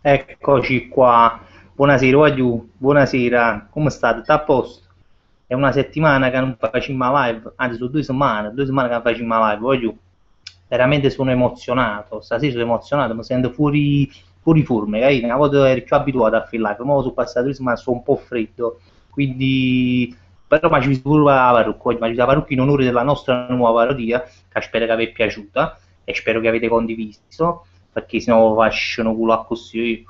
Eccoci qua. Buonasera, Wagyu. Buonasera. Come state? Tutto a posto? È una settimana che non facciamo live, anzi sono 2 settimane che non facciamo live, Wagyu. Veramente sono emozionato. Stasera sono emozionato, mi sento fuori forma, capito? Una volta ero più abituato a fare live, ma sono passato 2 settimane, sto un po' freddo, quindi... Però mi ci visto pure la parrucca, oggi mi ci visto la parrucca in onore della nostra nuova parodia, che spero che vi è piaciuta e spero che avete condiviso, perché sennò facciano culo a così,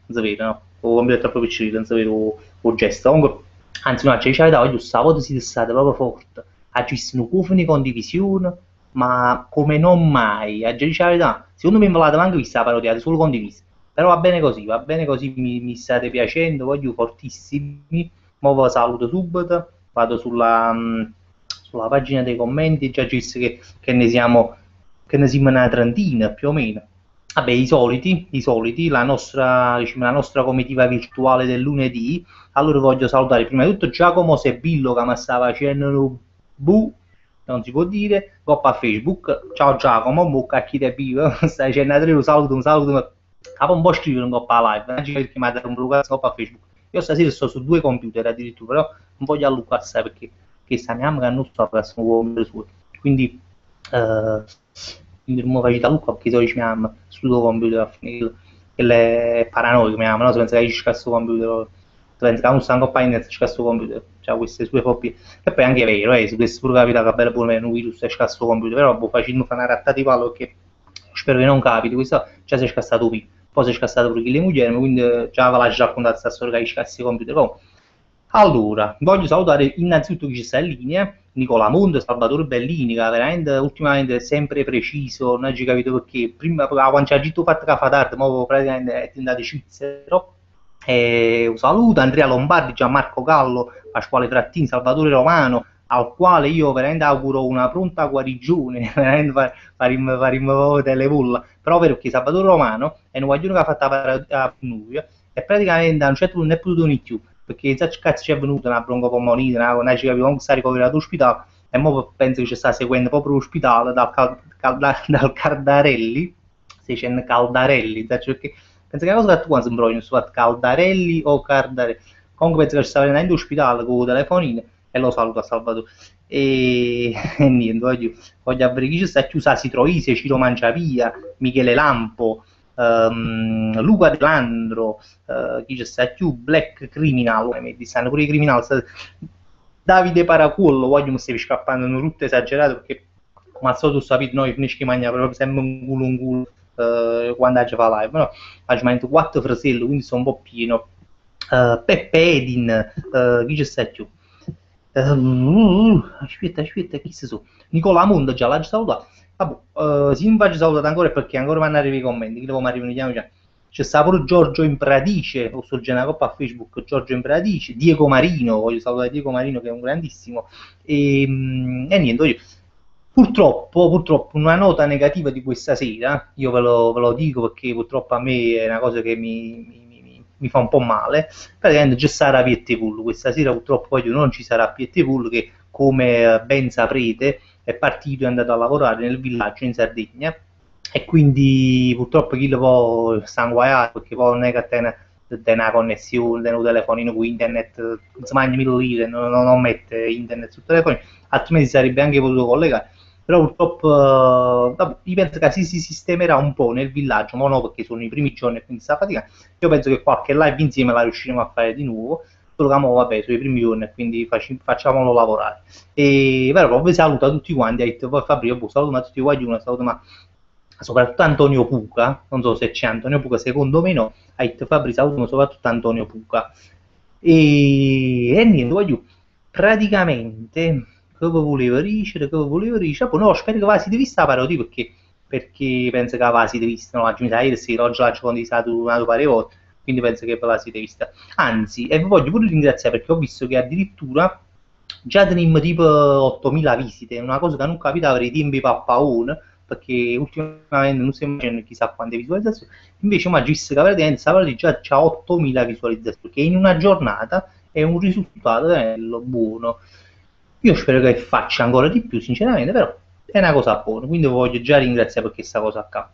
non si vede, no? O computer è troppo piccolo, non si vede o gesto. Comunque, anzi, no, c'è la oggi stavolta siete state proprio forte. Ha visto un cuffio di condivisione, ma come non mai. A dire la verità, secondo me non l'avete manco vista la parodia, solo condivisa. Però va bene così, mi state piacendo, voglio fortissimi. Mo vi saluto subito, vado sulla pagina dei commenti, già ci visto che ne siamo una trentina più o meno. Vabbè, i soliti, la nostra, diciamo, la nostra comitiva virtuale del lunedì. Allora voglio salutare prima di tutto Giacomo Sebillo che mi sta facendo non si può dire, coppa a Facebook. Ciao Giacomo, bocca a chi te vive, stai dicendo un saluto, ma capo un po' scrivere un coppa live, perché mi ha dato un provocazione coppa a Facebook. Io stasera sto su 2 computer addirittura, però non voglio alluccarsi perché che stanno che non sto a computer suo. Quindi eh, non faccio Luca perché so che mi ama sul tuo computer a finire che le paranoico mi ama, no? Se pensa che esce questo computer, se pensa che non sta ancora in netto questo computer, cioè queste sue fobie. E poi è anche vero, se questo pure capita che bella pure un virus esce questo computer, però boh, facendo fare una rattata di palo perché spero che non capiti, questo già si è scassato qui, poi si è scassato pure chi le mogli, quindi già ve la già raccontata questa storia che esce questo computer. Comunque, allora, voglio salutare innanzitutto chi ci sta in linea, Nicola Monte, Salvatore Bellini, che veramente ultimamente è sempre preciso, non hai capito perché, prima quando ci ha detto fatto che fa tardi, ma praticamente è diventato svizzero. Un saluto Andrea Lombardi, Gianmarco Gallo, Pasquale Frattini, Salvatore Romano, al quale io veramente auguro una pronta guarigione, veramente faremo delle bolle, però vero che Salvatore Romano è un guaglione che ha fatto la parodia a noi e praticamente a un certo punto non è potuto venire più perché se cazzo ci è venuta una broncopolmonite, non ci capivo come sta ricoverato all'ospedale e ora penso che ci sta seguendo proprio l'ospedale dal Cardarelli, si dice Caldarelli, perché penso che è una cosa che tu quando sembroglio su Caldarelli o Cardarelli, comunque penso che ci sta venendo all'ospedale con il telefonino e lo saluto a Salvatore e niente, voglio avere chi ci sta chiusa Troisi, Ciro Mangiavia, Michele Lampo, Luca De Landro, chi c'è sta più, Black Criminal, mi stanno pure i criminali, Davide Paracullo, voglio mi stai scappando in rotta esagerato perché come al solito sapete noi finisce che mangia proprio sempre un culo quando ci fa live, no? Oggi mangiato 4 fratelli, quindi sono un po' pieno. Peppe Edin, chi c'è sta più? Aspetta, chi si sono? Nicola Mondo già l'ha salutato. Vabbè, se non faccio salutare ancora è perché ancora mi arrivano i commenti, che dopo mi arrivano già. C'è stato pure Giorgio Impradice, ho sul una coppa a Facebook, Giorgio Impradice, Diego Marino, voglio salutare Diego Marino che è un grandissimo, e niente, purtroppo una nota negativa di questa sera, io ve lo dico perché purtroppo a me è una cosa che mi fa un po' male, praticamente ci sarà Piettipool, questa sera purtroppo poi non ci sarà Piettipool che come ben saprete è partito e è andato a lavorare nel villaggio in Sardegna e quindi purtroppo chi lo può sanguaiare perché poi non è che tiene una connessione, tiene un telefonino con internet, non si mangia 1000 lire, non mette internet sul telefono, altrimenti sarebbe anche potuto collegare. Però purtroppo io penso che si sistemerà un po' nel villaggio, ma no perché sono i primi giorni e quindi sta fatica. Io penso che qualche live insieme la riusciremo a fare di nuovo, solo che vabbè, sono i primi giorni e quindi facciamolo lavorare. E però vi saluto a tutti quanti, ha detto poi Fabio, saluto a tutti quanti, una saluto ma soprattutto Antonio Puca, non so se c'è Antonio Puca, secondo me no, ha detto Fabri saluto soprattutto Antonio Puca. E niente, voglio praticamente che volevo dire, poi no, spero che va si vista la parodia perché penso che va si vista, no, oggi mi sa ieri sera, oggi l'ho condivisato una paio volte, quindi penso che la si vista. Anzi, e vi voglio pure ringraziare perché ho visto che addirittura già teniamo tipo 8000 visite, una cosa che non capitava nei tempi pappaone, perché ultimamente non stiamo facendo chissà quante visualizzazioni, invece ma visto che praticamente stava già c'ha 8000 visualizzazioni, che in una giornata è un risultato bello, buono. Io spero che faccia ancora di più, sinceramente, però è una cosa buona, quindi voglio già ringraziare per questa cosa qua.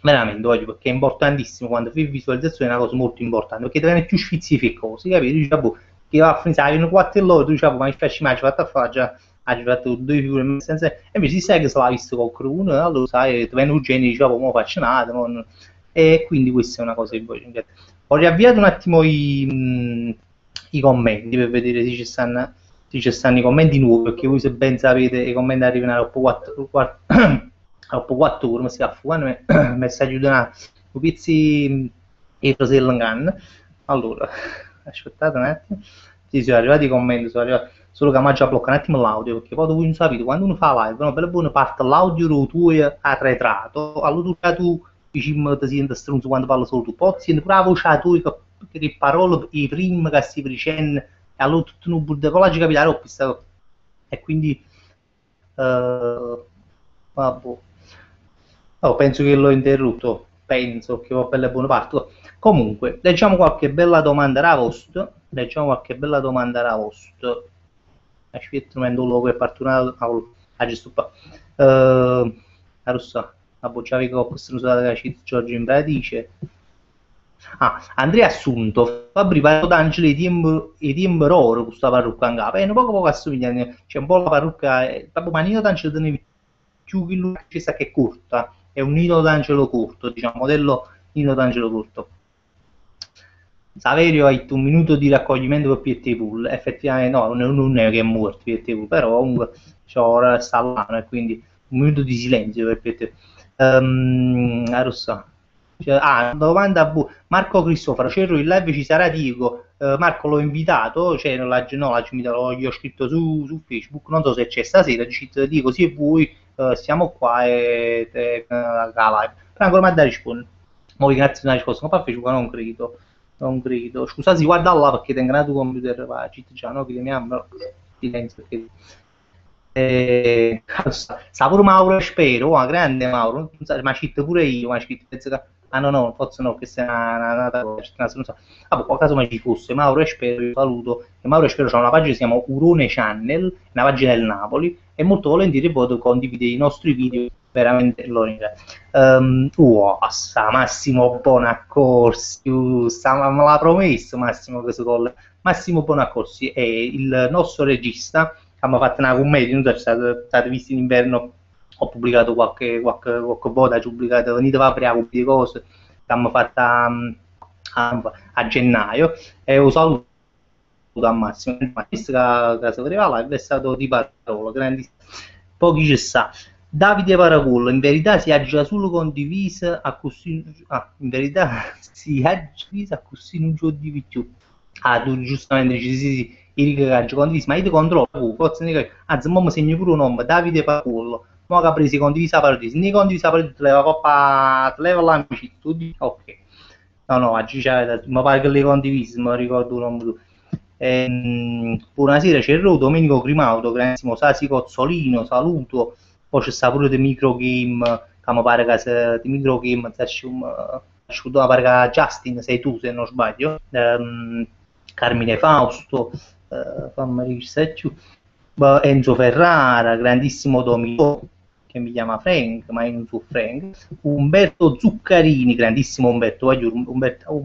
veramente, voglio, perché è importantissimo quando fai visualizzazione, è una cosa molto importante, perché ti viene più sfizzi cose, capito? Dici, boh, che va a finire, in 4 ore, tu dici, boh, ma mi faccio mai, ci fatto a fare, già, hai fatto 2 figure, senza... e invece si sai che se l'ha visto qualcuno, allora sai, ti viene urgente, dici, boh, ma faccio nada, e quindi questa è una cosa che voglio. Ho riavviato un attimo i commenti per vedere se ci stanno i commenti nuovi, perché voi se ben sapete i commenti arrivano a dopo 4 ore, ma si affuano, mi sta aiutando un pezzi e Fratellangan. Allora, aspettate un attimo. Sì, sono arrivati i commenti, sono arrivati. Solo che mi ha già bloccato un attimo l'audio, perché poi voi non sapete, quando uno fa live, no, per buona parte l'audio tuo arretrato, allora tu diciamo ti senti stronzo quando parlo solo tu, poi senti pure la voce tua, che le parole, i primi che si dicendo, e allora tutto non può decollare, capire questa. E quindi, vabbè. Oh, penso che l'ho interrotto, penso che ho per le buone parti. Comunque, leggiamo qualche bella domanda da vostro. Leggiamo qualche bella domanda da vostro. Aspetta, non lo puoi partire a giusto qua. La rossa, la bocciavi che ho costruito da Giorgio Imbradice. Ah, Andrea Assunto, Fabri parlo d'Angelo e tempo oro con questa parrucca in capo. Un poco assomiglia, c'è un po' la parrucca, proprio manino d'Angelo tenevi più che lui, ci sta che è corta, è un Nino d'Angelo corto, diciamo, modello Nino d'Angelo corto. Saverio ha detto un minuto di raccoglimento per PT Pool, effettivamente no, non è che è morto PT Pool, però comunque ora sta là, e quindi un minuto di silenzio per PT. Rossa. Cioè, domanda a Marco Cristoforo, Cerro in live ci sarà Diego, Marco l'ho invitato, cioè non l'ho invitato, gli ho scritto su Facebook, non so se c'è stasera, dico sì vuoi, siamo qua e la live, però ancora mi ha risposto, poi grazie per la risposta, ma per Facebook non credo, scusate guarda là perché tengo il computer, va, già no, chiamiamo, silenzio perché... sa pure Mauro Spero, grande Mauro, ma scritto pure io, ma scritto, penso che... Ah no, forse no, questa è una non so. Ah, boh, caso mai ci fosse Mauro Espero, io saluto, e Mauro Espero c'ha una pagina che si chiama Urone Channel, una pagina del Napoli, e molto volentieri poi condivide i nostri video, veramente lo ringrazio. Massimo Bonaccorsi, me l'ha promesso Massimo questo gol. Massimo Bonaccorsi è il nostro regista, abbiamo fatto una commedia, non so se state visti in inverno, ho pubblicato qualche volta, ho pubblicato Venite va per le cose che abbiamo fatto a gennaio, e lo saluto a Massimo, che si vedeva live è stato di parola, grandissimo. Pochi ci sa. Davide Paracullo, in verità si ha già solo condivisa a così, in verità si ha già così non ci di più. Ah, tu giustamente dici sì, i rigaggi condivisi, ma io ti controllo, forse anzi, mo mi segno pure un nome, Davide Paracullo. Mo che ha preso condivisa la partita, se ne condivisa la partita, te leva coppa, te leva l'amicizia, tu dici, ok. No, oggi c'è, mi pare che le condivisi, mi ricordo un nome tu. Buonasera, c'è Domenico Grimaudo, grandissimo Sasi Cozzolino, saluto. Poi c'è sta pure di microgame, che mi pare che sia di microgame, mi pare che Justin sei tu se non sbaglio, Carmine Fausto, fammi registrare più, Enzo Ferrara, grandissimo Domenico, che mi chiama Frank, ma io non so Frank, Umberto Zuccarini, grandissimo Umberto, voglio Umberto,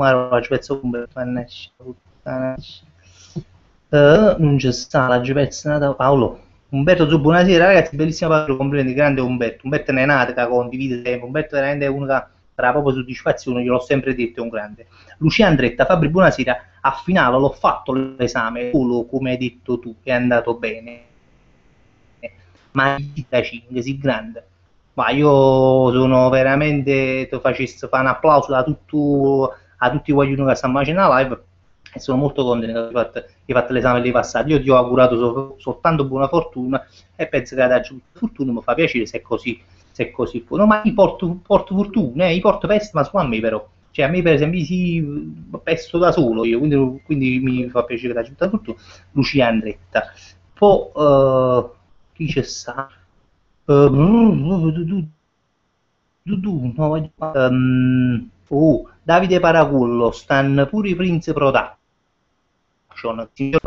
non c'è sta la gepezza Paolo. Umberto Zu, buonasera ragazzi, bellissima parola, complimenti, grande Umberto. Umberto ne è nato che condivide sempre, Umberto veramente è uno che tra proprio soddisfazione, gliel'ho sempre detto, è un grande. Lucia Andretta, Fabri, buonasera, a finale l'ho fatto l'esame, solo come hai detto tu, è andato bene. Ma da 5, sì grande. Ma io sono veramente, ti facessi fare un applauso a tutti quelli che stanno facendo la live, e sono molto contento che hai fatto l'esame lì passato. Io ti ho augurato soltanto buona fortuna, e penso che la fortuna mi fa piacere se è così. No, ma io porto fortuna, io porto peste, ma solo a me però. Cioè a me per esempio sì, pesto da solo io, quindi mi fa piacere che la fortuna. Lucia Andretta. Poi chi c'è sta? Davide Paracullo, stanno pure i Prince Production, Production, io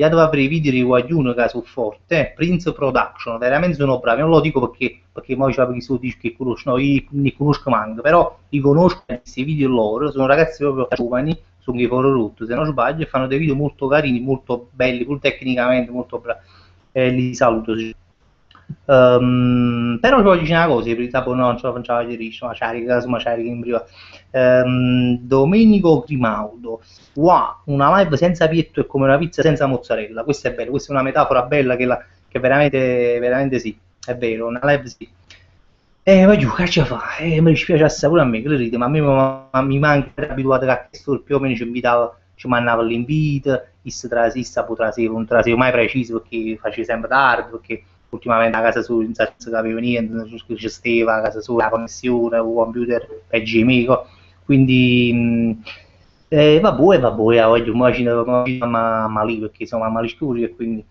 devo aprire i video di qualcuno che sono forte, Prince Production, veramente sono bravi, non lo dico perché poi c'è chi dice che conosco, no, io ne conosco manco, però li conosco questi video loro, sono ragazzi proprio giovani, sono i foro rotto, se non sbaglio, e fanno dei video molto carini, molto belli, pur tecnicamente molto bravi, li saluto. Sì. Però poi dice una cosa, per dopo no, non ce la facciamo vedere, ma c'è in privato. Domenico Grimaudo, wow, una live senza pietto è come una pizza senza mozzarella, questo è bello, questa è una metafora bella che veramente, veramente sì, è vero, una live sì. Voglio, che ce fa? Mi dispiace assai pure a me, che ride, ma a me mi manca abituato che a questo più o meno ci invitava, ci mandava l'invito, issa potrà non traseva mai preciso perché faceva sempre tardi, perché ultimamente a casa sua non si capiva niente, non si gestiva a casa sua la connessione, il computer peggio amico, quindi vabbè, voglio, ma lì perché sono a maliscuri e quindi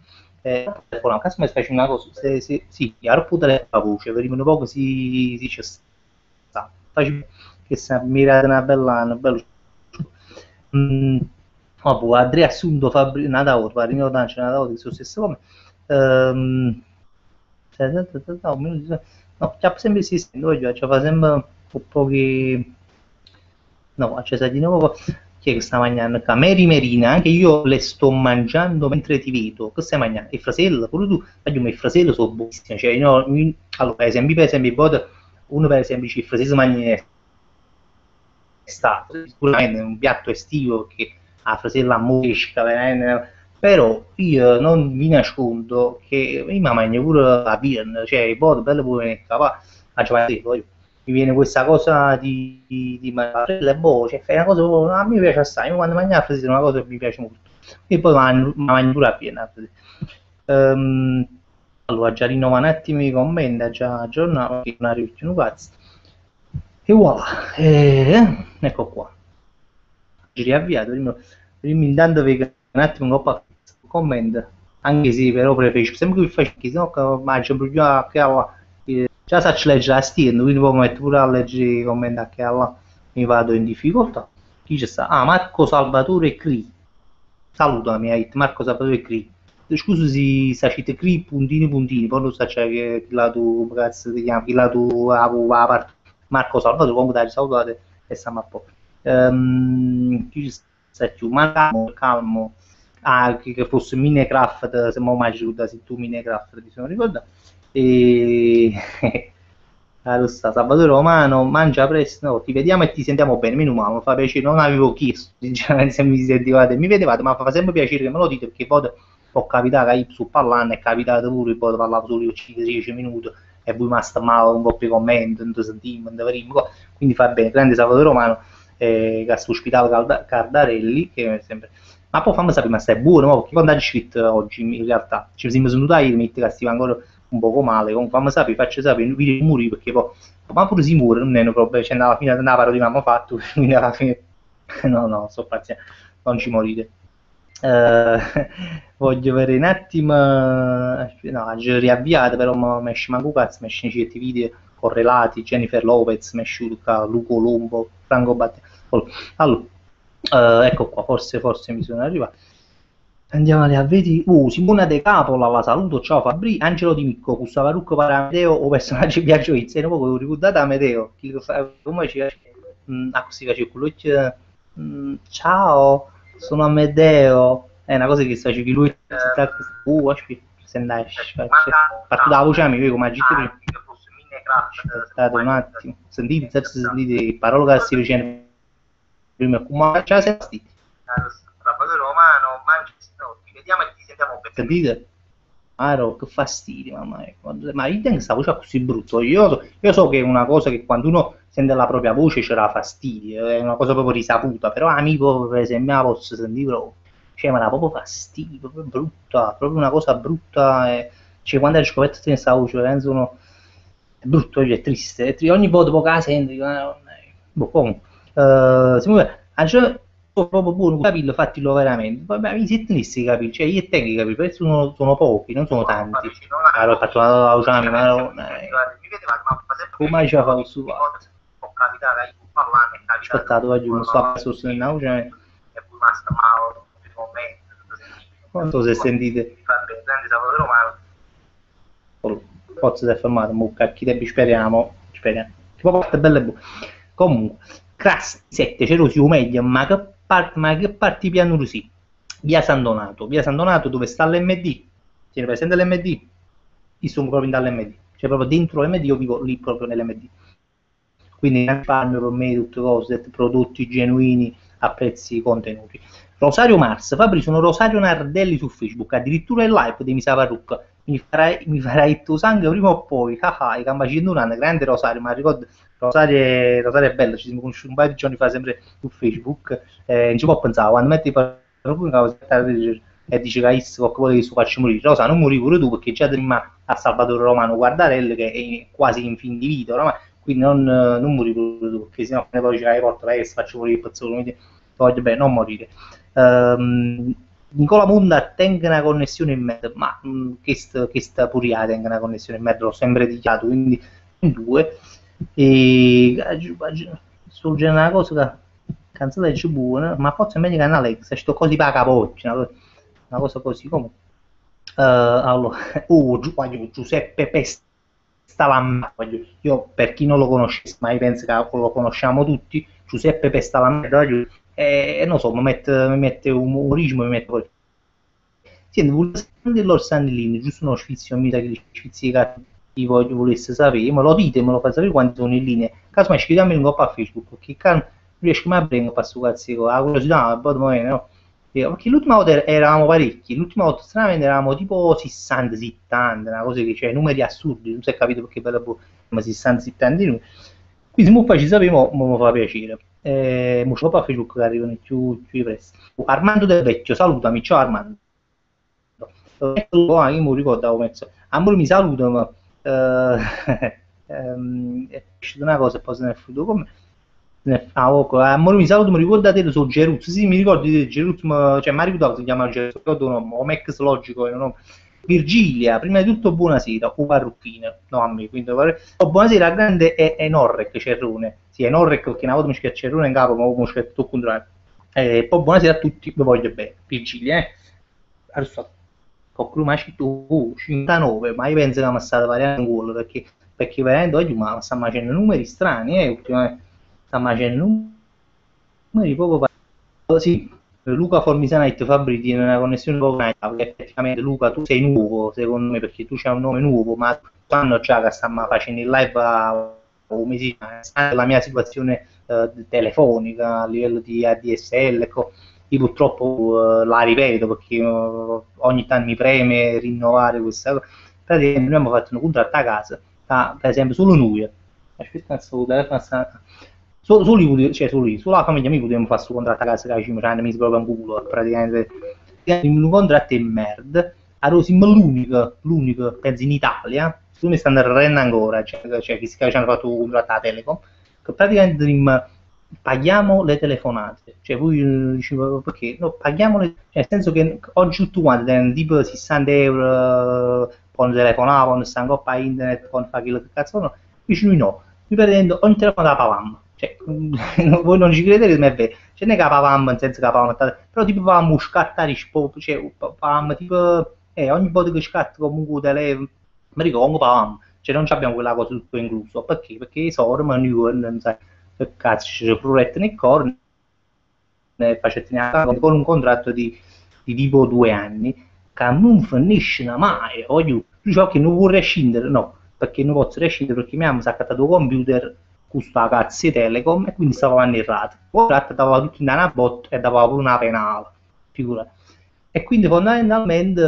una caso mi fece una cosa, sì, chiaro pure la voce, per un poco si ci sta, che si è mirata una bella vabbè, Andrea Assunto Fabri, nata ora, Parino Dancia, nata ora, di suo stesso nome, no, c'è sempre esistendo, ci fa sempre un po' che no, c'è di nuovo chi è che sta mangiando qua? Mary Merina, anche io le sto mangiando mentre ti vedo. Che stai mangiando? Il fratello? Pure tu? Ma il fratello sono buonissimi. Cioè, allora, per esempio, uno per esempio dice il fratello si mangia in estate, sicuramente è un piatto estivo che la fratella ammorisca, però io non mi nascondo che io mi mangio pure la birra, cioè i bot bello pure mi viene questa cosa di mangiare le boce, fai una cosa, a me piace assai, quando mangio la fratella è una cosa che mi piace molto, e poi mangio pure la birra. Allora, già rinnova un attimo i commenti, già aggiornavo, che non arriva più un cazzo. E voilà, ecco qua. Riavviato, intanto vedo un attimo un po' commento, anche se però preferisco sempre che faccio, se no che mangio prima che già saccio leggere la stirno, quindi poi mi metto pure a leggere i commenti che alla mi vado in difficoltà. Chi c'è sta? Ah, Marco Salvatore Cri. Saluto la mia hit, Marco Salvatore Cri. Scusa se sta scritto Cri puntini puntini, poi non so che la tu cazzo ti chiami, la tu la parte Marco Salvatore, comunque dai, salutate e stiamo a poco. Chi sta più? Ma calmo, che fosse Minecraft, se mai ricorda se tu Minecraft ti sono ricordato. E allora sta Salvatore Romano, mangia presto, no, ti vediamo e ti sentiamo bene, meno male, mi fa piacere, non avevo chiesto, sinceramente se mi sentivate e mi vedevate, ma fa sempre piacere che me lo dite perché poi può capitare che io sto parlando, è capitato pure, poi parlavo solo io 5-10 minuti e voi mi sta male un po' più commenti, non ti sentiamo, non ti vedremo, quindi fa bene, grande Salvatore Romano, che sta ospitato Cardarelli, che è sempre... Ma poi fammi sapere, ma stai buono, no? Perché quando hai scritto oggi in realtà ci siamo seduti ieri, mi metti che stiva ancora un poco male, comunque fammi sapere, faccio sapere, non vi muri perché poi, ma pure si muore, non è un problema, cioè alla fine della parodia abbiamo fatto, quindi alla fine, no, sto paziente, non ci morite. Voglio vedere un attimo, no, ho riavviato, però mi esce manco cazzo, mi esce certi video correlati, Jennifer Lopez, mi esce Luco Lombo, Franco Battiato. Allora, ecco qua, forse mi sono arrivato. Andiamo a vedere. Simona De Capola, la saluto, ciao Fabri, Angelo Di Micco, Gustavo Rucco para Amedeo o personaggio Biagio Izzi, non poco ricordate Amedeo, come ci a così faccio quello ciao, sono Amedeo, è una cosa che sta facendo lui, aspetta, se andai, parto dalla voce amico, come agite prima. Aspettate un attimo, sentite parole che si dicono prima, come ce la senti? Salvatore Romano, ti vediamo e ti sentiamo bene. Sentite? Aro, che fastidio, mamma mia. Ma io tengo questa voce così brutta. Io so che è una cosa che quando uno sente la propria voce c'era fastidio, è una cosa proprio risaputa, però amico, per esempio, la posso sentire proprio. Cioè, ma era proprio fastidio, proprio brutta, proprio una cosa brutta. Cioè, quando hai scoperto questa voce, penso uno... È brutto, cioè, è triste. Ogni volta che la senti, comunque. Proprio buono capirlo, fatelo veramente. Vabbè, mi siete messi capire, cioè io e te che capire, perché sono pochi, non sono tanti. Allora ho fatto una usami, ma no, come ci fa questo fatto? Aspettate, oggi non sto a sostenere una usami. Non so se sentite. Vabbè, grande Salvatore Romano. Forse si è fermato, mucca, chi tempi speriamo. Speriamo. Tipo parte belle buone. Comunque, Crass 7, c'è Rosio meglio, ma che parti piano così? Via San Donato dove sta l'MD. Tieni presente l'MD? Io sono proprio dall'MD, cioè proprio dentro l'MD, io vivo lì proprio nell'MD. Quindi risparmio per me tutte cose, prodotti genuini a prezzi contenuti. Rosario Mars, Fabri, sono Rosario Nardelli su Facebook, addirittura in live di Misavarrucca. Mi farai il tuo sangue prima o poi, haha, i cambaci un anno, grande Rosario, ma ricordo Rosario è bello, ci siamo conosciuti un paio di giorni fa sempre su Facebook, non ci può pensare, quando metti proprio e dice che hai qualcosa che su faccio morire, Rosa non morì pure tu perché già prima a Salvatore Romano Guardarelli che è quasi in fin di vita ormai, quindi non morì pure tu perché sennò poi ci hai portato lei faccio morire il pezzo, voglio bene, non morire. Nicola Monda tenga una connessione in mezzo, ma che sta pure tenga una connessione in mezzo, l'ho sempre dichiarato, quindi in due. E sul genere una cosa che canzone è buona, ma forse è meglio che Alex, sto così per capocci, una cosa così come. Allora, Giuseppe Pestalamma, io per chi non lo conoscesse, ma io penso che lo conosciamo tutti, Giuseppe Pestalamma, non so, mi mette umorismo, mi mette poi. Senti, volete l'Orsandellini, giusto uno sfizio, mi sa che gli sfizi che volesse sapere, me lo dite, me lo fate sapere quanti sono in linea, casomai scriviamoli in coppa a Facebook, perché non riesco mai a prendere per su cazzo, la curiosità, no? Perché l'ultima volta eravamo parecchi, l'ultima volta stranamente eravamo tipo 60, 70, una cosa che, cioè numeri assurdi, non si è capito perché per la ma 60, 70 di noi. Quindi se poi ci sappiamo, mi fa piacere. Mo ci a Facebook che arrivano più presto. Armando Del Vecchio, salutami, ciao Armando. Io mi ricordavo mezzo. Amore mi saluta, ma è uscita una cosa e poi se ne è fuito come. Amore mi saluto, mi ricorda te, sono Geruz. Sì, mi ricordo di Geruz, cioè mi ricordo si chiama Geruz, ricordo un nome, o Max Logico, no? Virgilia, prima di tutto buonasera, o parrucchina, no a me, quindi buonasera, grande è Norrec Cerrone, sì è Norrec perché una volta mi schiaccia Cerrone in capo, ma ora mi schiaccia tutto il contrario. Poi buonasera a tutti, vi voglio bene, Virgilia, Adesso, qualcuno mi ha scritto 59, ma io penso che mi state variando un culo, perché veramente oggi ma stanno facendo numeri strani, ultimamente stanno facendo numeri proprio. Sì, Luca Formisanite Fabri tiene una connessione poco perché effettivamente Luca tu sei nuovo secondo me perché tu c'hai un nome nuovo ma sanno già che stiamo facendo il live a un mese la mia situazione telefonica a livello di ADSL ecco, io purtroppo la ripeto perché ogni tanto mi preme rinnovare questa cosa praticamente noi abbiamo fatto un contratto a casa per esempio solo noi aspetta questo telefono solo la famiglia mia potevamo fare questo contratto a casa che ci mi misi proprio un culo praticamente un contratto di merda allora siamo l'unico penso in Italia secondo me stanno rendendo ancora cioè che ci hanno fatto un contratto alla Telecom che praticamente paghiamo le telefonate cioè voi diceva perché no paghiamo cioè, nel senso che oggi tutti quanti hanno tipo 60 euro con telefonare con stanno coppa internet con fare quello che cazzo no invece noi no noi prendendo ogni telefono da pavamma cioè, voi non ci credete ma è vero cioè non è che pavamma nel senso che pavamma però tipo pavammo scattare cioè pavamma tipo ogni volta che scatta comunque telefono mi ricordo pavamma cioè non abbiamo quella cosa tutto incluso perché i soldi ma noi non sai che cazzo c'è frulette nel corno con un contratto di tipo 2 anni che non finisce mai voglio tu che non vuoi rescindere no perché non posso rescindere perché mi hanno saccato il computer con sta cazzo di Telecom e quindi stavo errato poi dava tutto in una botta e dava pure una penale figura e quindi fondamentalmente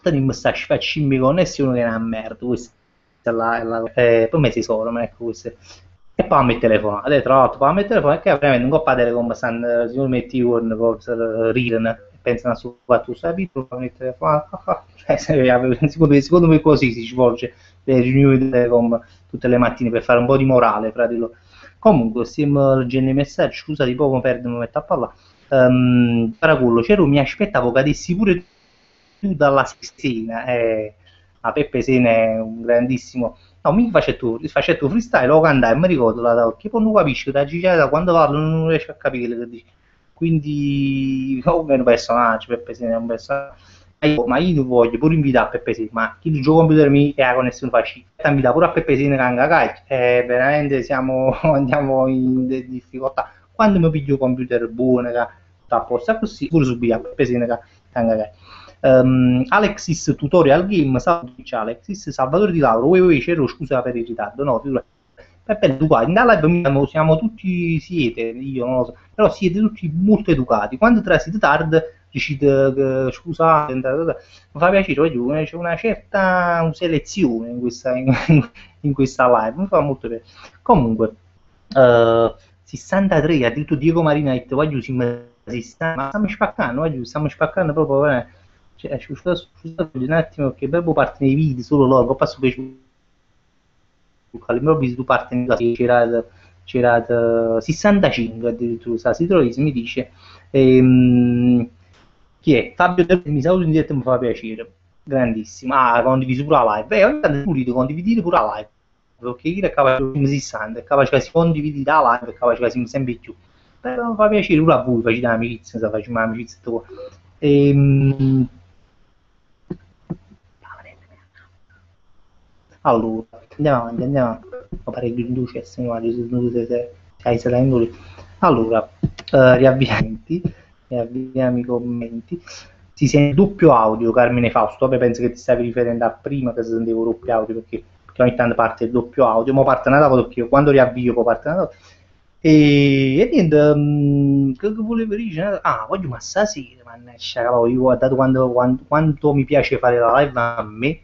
teniamo questa sfaccimmi connessione che è una merda questa è poi mi si sono ecco questo e poi mi telefonate, tra l'altro poi mi telefonate che veramente un coppa Telecom stanno secondo me T1 forse ridono pensano a su fatto sapito poi mi telefonate secondo me così si svolge le riunioni di Telecom tutte le mattine per fare un po' di morale fratello comunque stiamo leggendo i messaggi scusa di poco perdo mi metto a parlare Paracullo c'ero mi aspettavo che adessi pure tu dalla Sena ma Peppe Sena è un grandissimo no, mi faccio tu freestyle, lo cantai, mi ricordo la che poi non capisco, da girare da quando parlo non riesco a capire che dici. quindi comunque è un personaggio, Peppe Seni è un personaggio. Ma io non voglio pure invitare a Peppe Seni, ma chi gioca computer mi è la connessione facile. Invita pure a Peppe Seni che anche veramente siamo, andiamo in difficoltà. Quando mi piglio un computer buono, che sta a posto così, pure subito a Peppe Seni che anche Alexis Tutorial Game, ciao Alexis, Salvatore Di Lauro, c'ero scusa per il ritardo, no, figurati. Peppe è educato, in live siamo tutti, siete, io non lo so, però siete tutti molto educati. Quando siete tardi, dicete scusate, mi fa piacere, c'è una certa selezione in questa live, mi fa molto piacere. Comunque, 63, addirittura Diego Marina ha detto, voglio, stiamo spaccando, voglio, stiamo spaccando proprio, cioè, scusate un attimo, perché proprio parte nei video, solo loro, poi passo Facebook, all'improvviso parte c'era 65 addirittura, si trova, mi dice, chi è? Fabio Del mi saluto in diretta, mi fa piacere, grandissimo, condiviso pure la live, ogni tanto pulito, condividere pure la live, perché io è capace di 60, è capace che si condividi la live, è capace che si sempre più, però mi fa piacere pure a voi, facete amicizia, facciamo amicizia, allora, andiamo avanti, andiamo avanti. Ho parecchio in luce, signori, allora, riavviamo i commenti. Si sente doppio audio, Carmine Fausto. Vabbè, penso che ti stavi riferendo a prima che si sentiva doppio audio, perché ogni tanto parte il doppio audio. Ma parte una volta, perché io quando riavvio poi parte una volta. E niente, che volevo dire? Voglio ma stasera, mannaggia, io ho guardato quanto mi piace fare la live a me.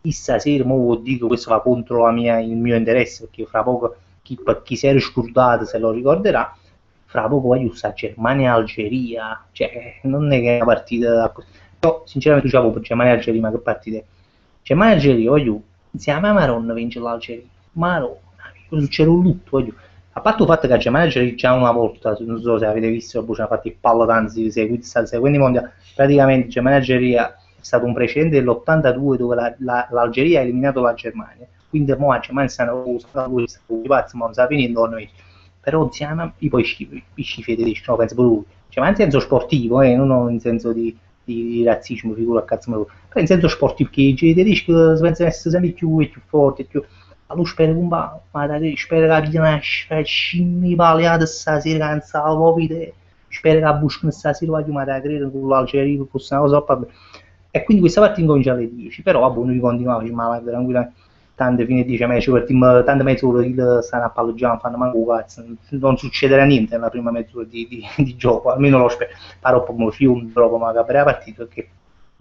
Stasera mo dico questo va contro il mio interesse, perché fra poco chi si è scordato se lo ricorderà, fra poco voglio sta Germania-Algeria, cioè non è che è una partita così. No, sinceramente tu per Germania-Algeria, ma che partita è? Germania-Algeria, voglio, insieme a Maronna vince l'Algeria, Maronna, c'era un lutto, voglio. A parte il fatto che a Germania-Algeria già una volta, non so se avete visto, ci hanno fatto il pallo tanti seguenti mondiali, praticamente Germania-Algeria è stato un precedente dell'82 dove l'Algeria ha eliminato la Germania, quindi mo a Germania stanno usando questi pazzi, ma non sa finire intorno però insieme poi i scifi tedeschi, no, penso pure lui, cioè, ma in senso sportivo, non in senso di razzismo, figura a cazzo, però in senso sportivo, che i tedeschi pensano essere sempre più forti, più. Allora spero che spero che abbiano una scimmia paleata stasera, che non sa proprio, spero che buscano stasera, voglio ma da credere con l'Algeria, che fosse una cosa proprio. E quindi questa partita incomincia alle 10, però vabbè, noi continuiamo, ma tranquillamente, tante fine 10 match, per team, tante mezz'ore stanno a palleggiare, fanno manco cazzo, non succederà niente nella prima mezz'ora di gioco, almeno lo spero, farò come fiume, proprio ma capire la partita, perché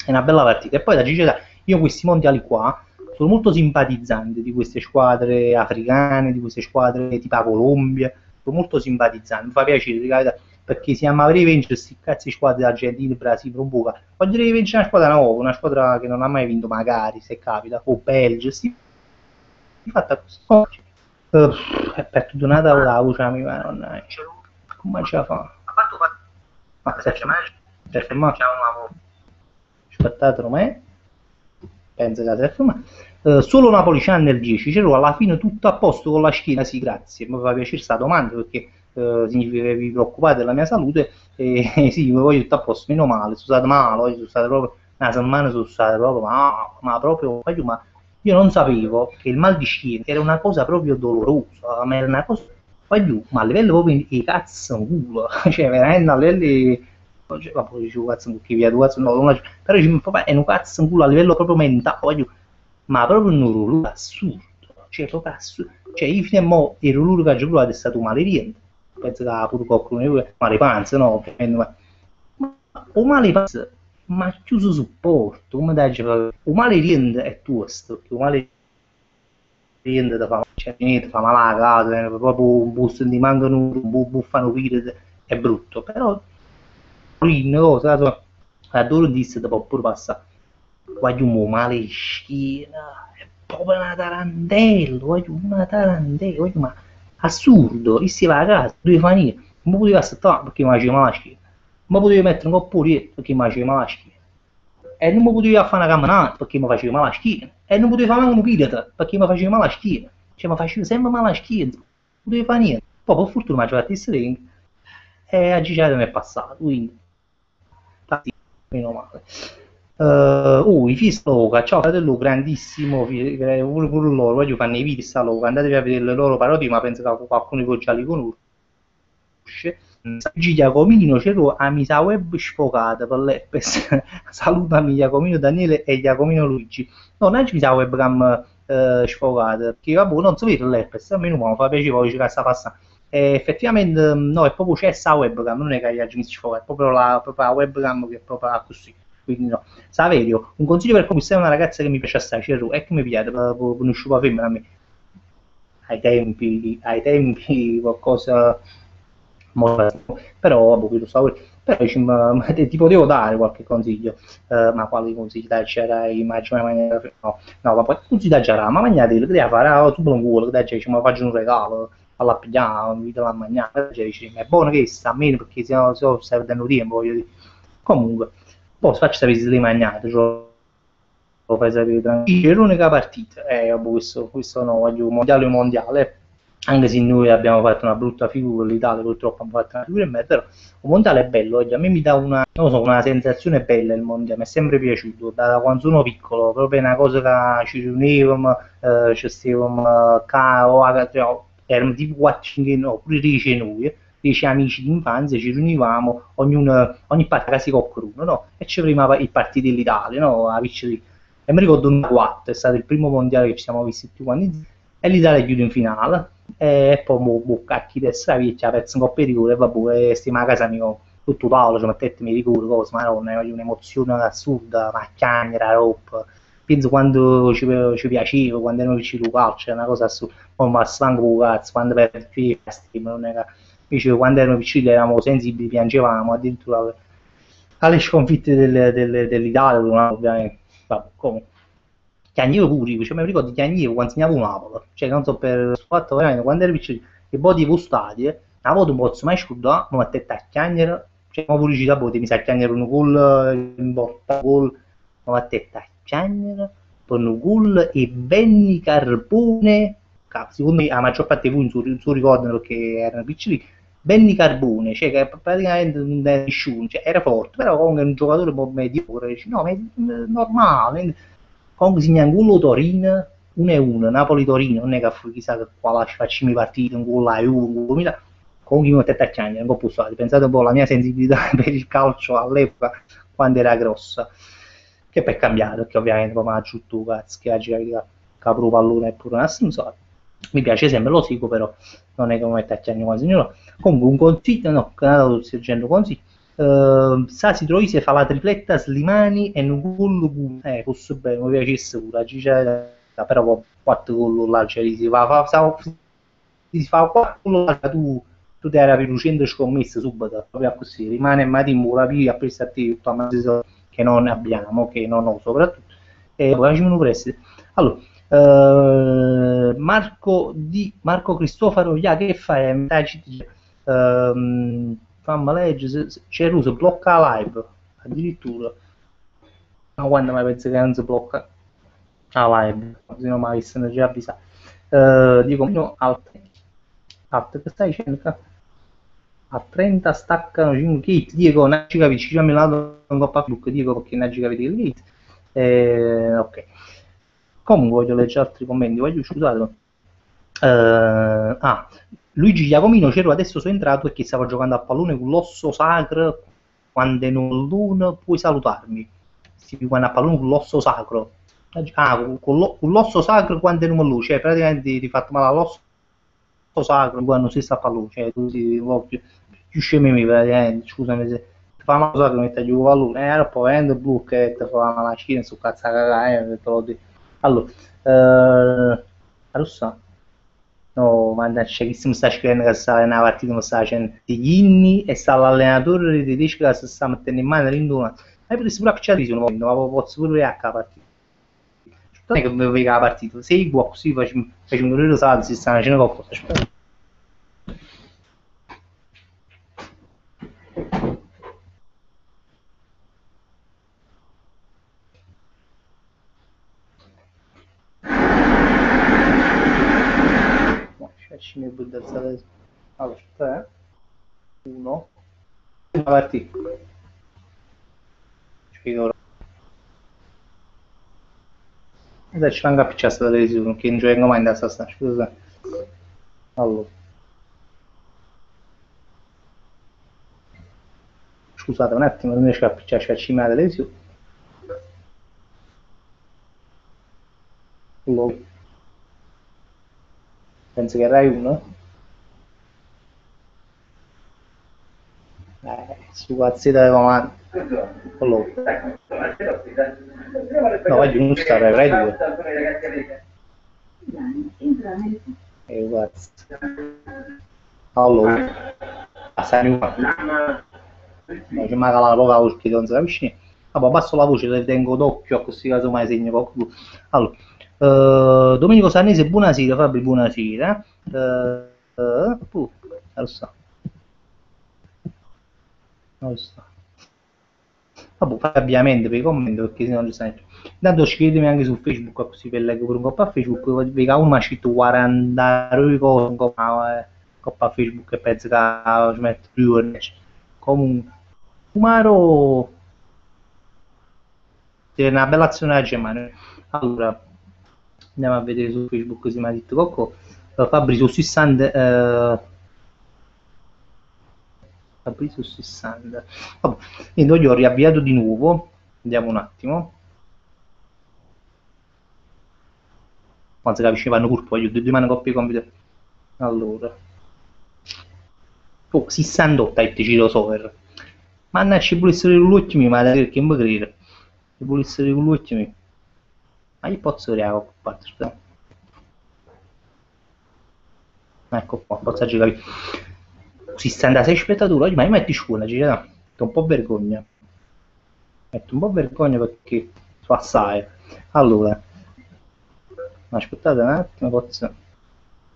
è una bella partita. E poi da Gigeta, io questi mondiali qua, sono molto simpatizzante di queste squadre africane, di queste squadre tipo la Colombia, sono molto simpatizzante, mi fa piacere, perché siamo a vincere questi cazzi di squadre Argentina, Brasile, un po'. Voglio dire vincere una squadra nuova, una squadra che non ha mai vinto magari, se capita, o Belgio, sì, fatta così. Per tutta una tavola, ma non come ce la fa? Ma se è fermato? Aspettate, me. Penso che sia fermato. Solo Napoli c'ha nel 10, c'ero alla fine tutto a posto con la schiena, sì grazie, mi fa piacere questa domanda perché significa che vi preoccupate della mia salute e sì, mi voglio tutto a posto, meno male, sono stato male, sono stato proprio una settimana, sono stato proprio, ma proprio, ma io non sapevo che il mal di schiena era una cosa proprio dolorosa, ma era una cosa, ma a livello proprio di cazzo in culo, cioè veramente a livello poi dicevo cazzo che via cazzo no, però è un cazzo in culo a livello proprio mentale, ma proprio un dolore assurdo, cioè proprio assurdo, cioè io fino a mo' il dolore che ho provato è stato male riente, penso che pure qualcuno male panza, no, ma o male panza, ma chiuso supporto, come dai, o male riente è questo, perché o male riente ti fa, cioè, ti fa male la casa, proprio un busto ti mancano, un buffano pire, è brutto, però cosa, adoro disse dopo pure passare, voglio un male in schiena, è proprio una tarantella, voglio una tarantella, voglio ma assurdo, io si va a casa, devi fare niente, non potevo aspettare perché mi faceva male la schiena, non potevo mettere un po' di perché mi faceva male la schiena, e non mi potevo fare una camminata perché mi faceva male la schiena, e non potevo fare un pilota perché mi faceva male la schiena, cioè mi faceva sempre male la schiena, non potevo fare niente, poi per fortuna mi ha fatto il string. e a Gigi non è passato, quindi meno male. I Fis Loca, ciao fratello, grandissimo, pure loro, voglio fare i video, sta Loca, andatevi a vedere le loro parodie, ma penso che qualcuno di voi già li conosce. Gigi Giacomino, c'ero a misa web sfocata per l'Epes, salutami Giacomino Daniele e Giacomino Luigi. No, non c'è misa webcam sfocata, perché vabbè, non so vedere l'Epes, a me non mi fa piacere, poi che sta passando. E effettivamente no, è proprio c'è sta webcam, non è che gli mi sfoca, è proprio la webcam che è proprio così. Quindi no. Saverio, un consiglio per conquistare una ragazza che mi piace assai, c'è è che mi piace per una sciupa femmina a me. Ai tempi qualcosa però vabbè, lo so, però ti potevo dare qualche consiglio, ma quali consigli dai? C'era immagino no, no, ma poi consigli da già, ma magnate, che devi fare? Ah, tu non vuole, che dici, ma faccio un regalo, alla pigliare, mi la mangiare, dici, ma è buono che sta a me, perché se no stai perdendo tempo, voglio dire. Comunque, poi faccio sapere se li mangiate, lo fai sapere tranquillo. È l'unica partita, vabbè, questo no, voglio mondiale, anche se noi abbiamo fatto una brutta figura, l'Italia purtroppo ha fatto una figura in me, però il mondiale è bello, a me mi dà una, non so, una sensazione bella il mondiale, mi è sempre piaciuto, da quando sono piccolo, proprio una cosa che ci riunivamo, ci stavamo erano tipo 4, no, pure 10 noi, 10 amici d'infanzia, ci riunivamo, ogni parte a casa di qualcuno, no? E ci prima il partito dell'Italia, no? E mi ricordo un 4, è stato il primo mondiale che ci siamo visti tutti quanti, e l'Italia chiude in finale, e poi cacchi destra via, ci ha perso un po' di rigore, e vabbè, stiamo a casa mia, tutto tavolo, ci mettete mi rigore, cose, ma non è un'emozione assurda, ma chiacchiera, roba. Penso quando ci piaceva, quando erano vicini al calcio, è una cosa assurda, ma stanco cazzo, quando perdi non è che... Invece quando erano piccini eravamo sensibili, piangevamo addirittura alle sconfitte dell'Italia, ovviamente. Vabbè, comunque. Chiagnevo pure, cioè, mi ricordo Chiagnevo quando segnavo Napoli, cioè non so per il fatto veramente, quando ero piccino, che poi tipo stadio, una volta non posso mai scordare, mi mettete a chiagnere, cioè ma pure ci da mi sa chiagnere un gol, in porta gol, mi mettete a chiagnere, per un gol e Benny Carbone, secondo me la maggior parte di voi non si ricordano perché erano piccini, Benny Carbone, cioè che praticamente non è nessuno, cioè, era forte, però comunque è un giocatore un po' mediocre, no, normale, comunque Signangulo Torino 1-1, Napoli-Torino, non è che chissà che qua facciamo i partiti, un gol a 1, un gol a comunque mi mettete a chiangere, un po' pulsati, pensate un po' alla mia sensibilità per il calcio all'epoca, quando era grossa, che poi è cambiato, perché ovviamente come ha aggiunto cazzo, che oggi capro pallone è pure un assunto, mi piace sempre, lo seguo però, non è che mi mette a chiangere quasi nulla, comunque un consiglio, no, che non sto dicendo consiglio, Sasi Troisi fa la tripletta Slimani e un gol fosse bene, mi piacesse pure, però 4 gol là, cioè, si fa 4 gol là, tu ti eri per 100 scommesse subito, proprio così, rimane Matimbo, la via, a prestare a te tutto a che non abbiamo, che non ho soprattutto, e poi facciamo un prestito. Allora, Marco Cristoforo, che fai? Fammi leggere, c'è Russo, blocca la live, addirittura. Ma quando mai penso che non si blocca la live? Se non mai visto, già avvisato. Dico, no, alt, che stai dicendo? A 30 staccano 5 hit, dico, non ci capisci, ci mi lato un po' a Facebook, dico perché non ci capite il hit. Ok. Comunque voglio leggere altri commenti, voglio scusate. Luigi Giacomino, c'ero adesso sono entrato perché stavo giocando a pallone con l'osso sacro, quando non l'uno puoi salutarmi. Si giocano a pallone con l'osso sacro. Con l'osso sacro quando non lo, cioè praticamente ti fatto male all'osso sacro quando si sta a pallone, cioè tu ti più scemi praticamente, scusami se ti fa male sacro metti a giocare a pallone, poi vendo blu che ti fa una macchina su cazzo te lo dico. Allora, rossa? No, mannaggia, chi mi sta scrivendo che sta in una partita, mi sta facendo degli inni e sta l'allenatore tedesco che si sta mettendo in mano l'induna. Ma potresti pure appicciare un momento, ma posso pure vedere la partita. Non è che mi vedi la partita, seguo così facciamo un rito salto, si sta facendo qualcosa, aspetta. Facciamo il build alzare. Allora, 3, 1. prossima partita. Adesso ci vengo a picciare questa televisione, che non ci vengo mai in questa stanza, scusa. Allora. Scusate un attimo, non riesco a picciarci la televisione. Allora. Penso che Rai 1. Su cazzetta di comando. Allora. No, voglio non stare Rai 2. Cazzo. Allora. Passare qua. No, ci manca la poca voce che non si capisce niente. Vabbè, abbasso la voce, le tengo d'occhio, così caso mai segno qualcuno. Allora, Domenico Sarnese, buonasera, Fabri, buonasera. Lo so. Non lo so. Vabbè, fai avviamento per i commenti perché se no ci sta. Intanto scrivetemi anche su Facebook, così per leggo pure un po' a Facebook, perché uno mi ha scritto 40 euro un po' a Facebook e penso che ci metto più. Comunque, Umaro è una bella azione alla Germania. Allora, andiamo a vedere su Facebook così mi ha detto qualcosa. Fabri su 60 Fabri su 60. Vabbè, quindi io ho riavviato di nuovo. Andiamo un attimo. Quando si capisce vanno curvo, io due mani coppie computer. Allora. 68 hai deciso sover. Mannaggia, volessero l'ultimo, ma da che mi crede. Se volessero l'ultimo. Ma io posso reagire. Ecco qua, posso giocare. 66 spettatori oggi, ma io metti scuola, ci metto un po' vergogna. Metto un po' vergogna perché so assai. Allora, aspettate un attimo, forse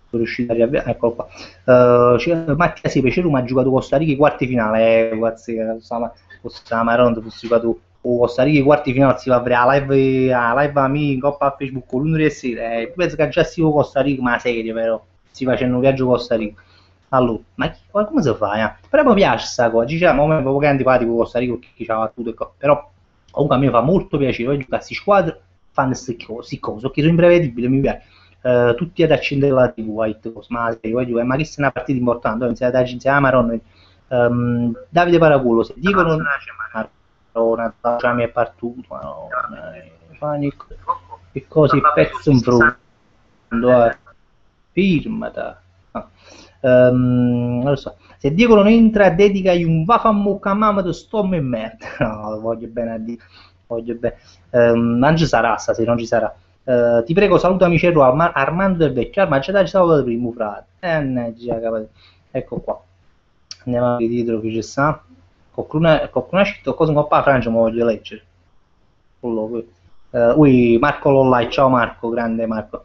sono riuscito a riavviare. Eccolo qua. Mattia Sepe Roma ha giocato Costa Rica i quarti finale. Questa Maronda fosse giocato Costa Rica i quarti finale. Si va a vedere la live a me in coppa a Facebook lunedì e sera. Penso che già sia Costa Rica, ma serie però. Si facendo un viaggio Costa Rica. Allora, ma come si fa? Però mi piace questa cosa, diciamo, a me proprio che è antipatico Costa Rica perché c'ha tutto e cose, però comunque a me fa molto piacere giocare a queste squadre, fanno queste cose, che sono imprevedibili, mi piace. Tutti ad accendere la TV, white cose, ma che sia una partita importante, insieme ad agenzia Amaron, Davide Paraculo, se dicono Maronna, mi è partito, che cose, pezzo in fronte, firmata. Non lo so. Se Diego non entra, dedicagli un vaffanmucca a mamma di stomma e merda. No, voglio bene a dire. Voglio bene. Non ci sarà stasera, non ci sarà. Ti prego, salutami Cerro Armando del Vecchio. Armando, ci dai saluto primo, frate. Ecco qua. Andiamo a vedere dietro che ci sta. Qualcuno ha scritto cosa in Coppa Francia, ma voglio leggere. Marco Lollai, ciao Marco, grande Marco.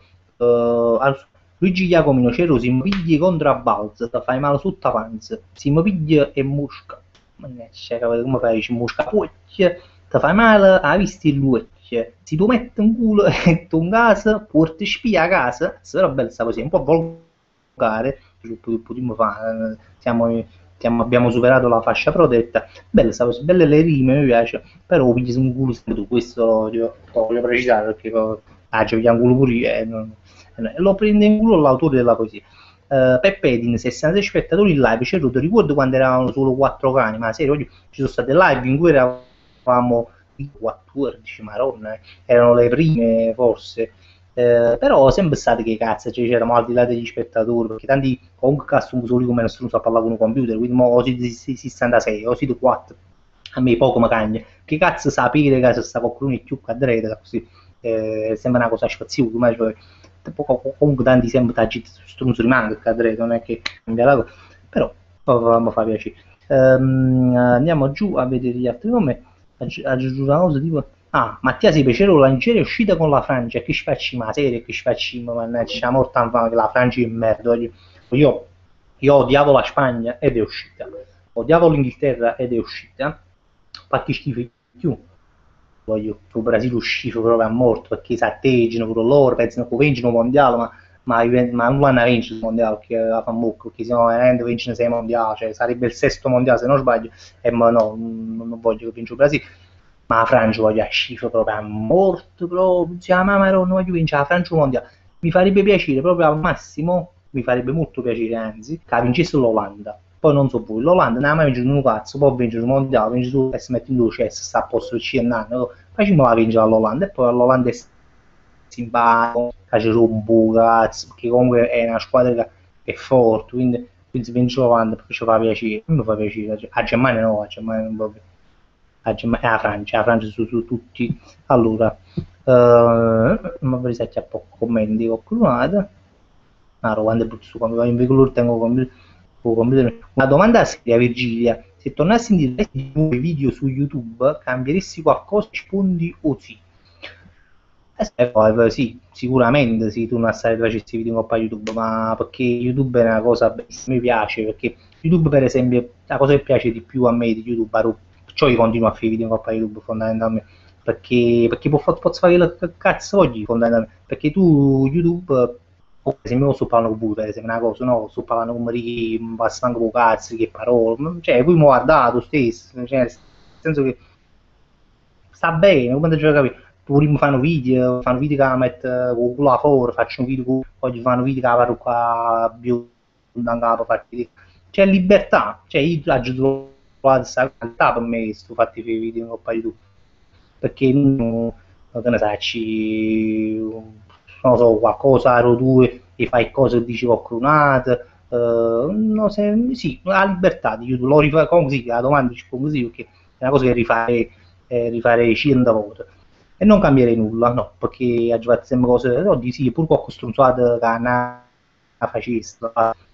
Luigi Giacomino Cero si mi pigli contro a balza, ti fai male sotto a panza, si mi pigli e musca, mannaggia, come fai, musca, ti fai male a vista il luce, se tu metti in culo e tu in casa, porti spia a casa, sarà bella sta così, un po' volgare, potremmo fare, abbiamo superato la fascia protetta, belle sta così, belle le rime, mi piace, però pigli un culo tu, questo lo voglio precisare perché giochiamo un culo pure io, lo prende in culo l'autore della poesia. Peppe Edin, 66 spettatori in live, certo, ti ricordo quando eravamo solo 4 cani, ma serio, oggi ci sono state live in cui eravamo 14, maronna, erano le prime forse, però sempre state che cazzo, cioè, c'erano al di là degli spettatori, perché tanti comunque cazzo solo come nessuno sa parlare con un computer, quindi o si 66 o si 4, a me poco mi cagna, che cazzo sapere che se sta qualcuno in più a dreta, così, sembra una cosa spaziosa, ma cioè, comunque tanti sempre taggi strunzo rimane che cadrete, non è che cambia la cosa, però mi fa piacere. Andiamo giù a vedere gli altri nomi, aggiungo una cosa tipo Mattia Sepe Cerola in Nigeria è uscita con la Francia, che ci facciamo la serie, che ci facciamo, mannaggia morta che la Francia è merda, io odiavo la Spagna ed è uscita, odiavo l'Inghilterra ed è uscita, fatti schifo più, voglio il Brasile schifo proprio a morto perché si atteggiano pure loro, pensano che vincono mondiale, ma ma non vanno a vincere il mondiale perché la fa bocca, perché se no veramente vincono 6 mondiali, cioè sarebbe il sesto mondiale se non sbaglio, e ma no, non voglio che vinca il Brasile, ma la Francia voglio a schifo proprio a morto proprio, cioè, ma non voglio vincere la Francia mondiale, mi farebbe piacere proprio al massimo, mi farebbe molto piacere anzi, che la vincesse l'Olanda. Poi non so voi, l'Olanda non ha mai vinto un cazzo, poi vince il mondiale, vince tutto e si mette in due chess, sta a posto per 100 anni, facciamo la vincere all'Olanda e poi all'Olanda è simpatico, che ci rompe un cazzo, perché comunque è una squadra che è forte, quindi se vince l'Olanda perché ci fa piacere, non mi fa piacere, a Germania no, a Germania non va bene. La Francia su tutti. Allora, ma per esempio a poco commenti ho clonato. Allora, quando è brutto quando vai in veicolo tengo computer. Una domanda seria, Virgilia. Se tornassi in diretta di video su YouTube, cambieresti qualcosa? Rispondi o sì? Sì, sicuramente sì, tu non sai facessi video in coppa YouTube, ma perché YouTube è una cosa bellissima, mi piace, perché YouTube per esempio, la cosa che piace di più a me di YouTube, perciò io continuo a fare video in coppa YouTube fondamentalmente, perché posso fare il cazzo oggi fondamentalmente, perché tu YouTube, per esempio non sto parlando con voi, per esempio una cosa, no, sto parlando con Maria, non passa manco con cazzo, che parole, cioè poi mi ho guardato stesso, cioè nel senso che sta bene, come ti capire? Pure fanno video che la metto con la fuori, faccio un video con oggi fanno video che la parrucca bionda in capo, c'è libertà, cioè io ho trovato questa qualità per me, sto fatti i video in coppa di tu, perché non che ne sai, non so, qualcosa ero tu e fai cose che dici qualcun'altra, no, sì, la libertà di YouTube, lo rifà così, la domanda ci così, perché è una cosa che rifare 100 volte e non cambierei nulla, no, perché ha giocato sempre cose, oggi sì, pur qualche stronzata che non facesse,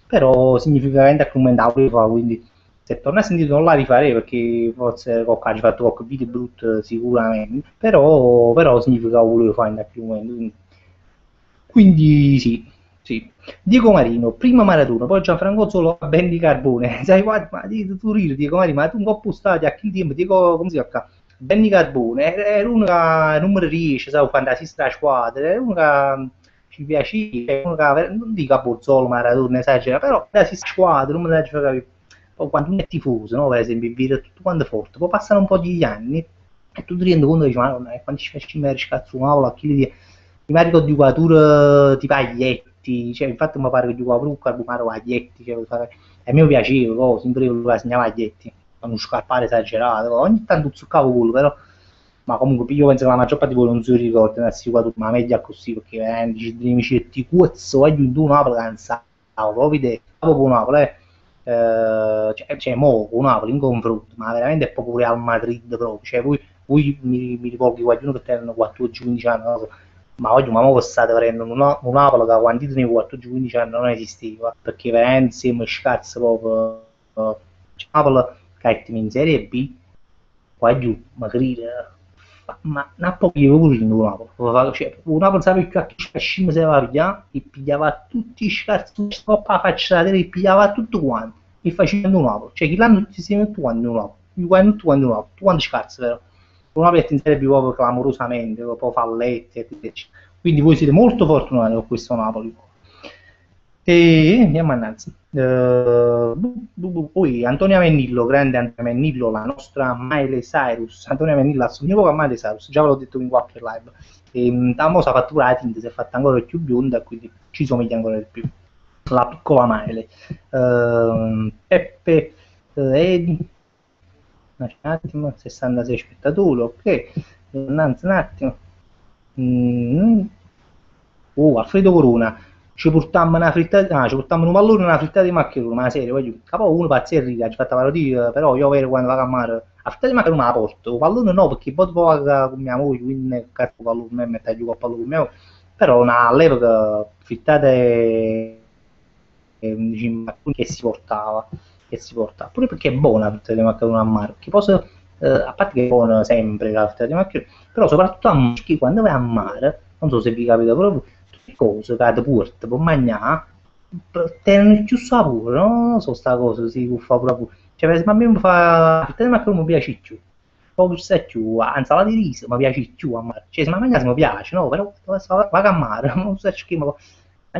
però significativamente a commentare, quindi se tornassi indietro non la rifarei perché forse ha fatto qualche video brutto sicuramente, però significa che volevo fare in quel momento, quindi sì, sì. Diego Marino, prima maratona, poi Gianfranco Solo a Ben di Carbone. Sai, guarda, ma tu ridi, Diego Marino, ma tu un po' postati a che tempo, Diego, come si chiama? Benny Carbone, era uno che non mi riesce, sai, fantasista della squadra, era uno che ci piaceva, uno che, non dico a Bozzolo, Maradona, esagera, però da si squadra, non me la capire. Poi quando uno è tifoso, no, per esempio, vede tutto quanto forte, poi passano un po' di anni e tu ti rendi conto e dici, ma quando ci faccio il cazzo, un avolo, a chi li dice, mi ricordo di giocatore tipo Aglietti, cioè infatti mi pare che giocava pure un carbonaro Aglietti, cioè, e a me piaceva, oh, sempre io lo segnava Aglietti, con uno scarpare esagerato, ogni tanto zuccavo quello, però, ma comunque io penso che la maggior parte di voi non si ricorda, ne si giocato, ma meglio così, perché veramente ci amici ti cuzzo, e giunto un Napoli cansavo, proprio te, proprio un Napoli, cioè mo con Napoli in confronto, ma veramente è proprio Real Madrid proprio, cioè voi mi ricordo qualcuno che erano 14-15 anni, no? Ma oggi ma state prendendo un Napoli che quando tenevo 14-15 anni non esisteva, perché veramente siamo scarsi proprio, cioè, Napoli che è in Serie B, qua giù, ma non ha proprio pure in Napoli, cioè, un Napoli sapeva più a che scima se va via, e pigliava tutti i scarsi, tutti la faccia e pigliava tutto quanto, e faceva un Napoli, cioè chi l'hanno tutti insieme tutto quanto in Napoli, tutti quanti in Napoli, tu quanti scarsi vero? Un Napoli in Serie B proprio clamorosamente, proprio falletti, eccetera. Quindi voi siete molto fortunati con questo Napoli. E andiamo innanzi. Poi Antonia Mennillo, grande Antonia Mennillo, la nostra Miley Cyrus. Antonia Mennillo assomiglia poco a Miley Cyrus, già ve l'ho detto in qualche live. E da mo' si è fatto pure la tinta, si è fatta ancora più bionda, quindi ci somiglia ancora di più. La piccola Miley. Peppe Edi, un attimo, 66 spettatori, ok. Innanzi un attimo. Mm. Alfredo Corona, ci portammo un pallone e una frittata di maccherone, ma serio, voglio. Capo uno pazzo e ride, ci fatta parodia, però io vero quando vado a mare, la frittata di maccherone me la porto, il pallone no, perché poi dopo vado con mia moglie, quindi non cazzo il pallone, mi metto a giocare a pallone con mia moglie, però all'epoca frittate che si portava, pure perché è buona la frittata di maccherone a mare, perché poi a parte che è buona sempre la frittata di maccherone, però soprattutto a mare, quando vai a mare, non so se vi capita proprio, cose che ti porti per mangiare tengono più sapore, no? Non so sta cosa si può fare pure. Cioè, per esempio, a me mi fa il tema che non mi piace più. Poi chissà più, insalata di riso mi piace più a mare. Cioè, se mi mangiasse mi piace, no? Però va a mare, non so che ma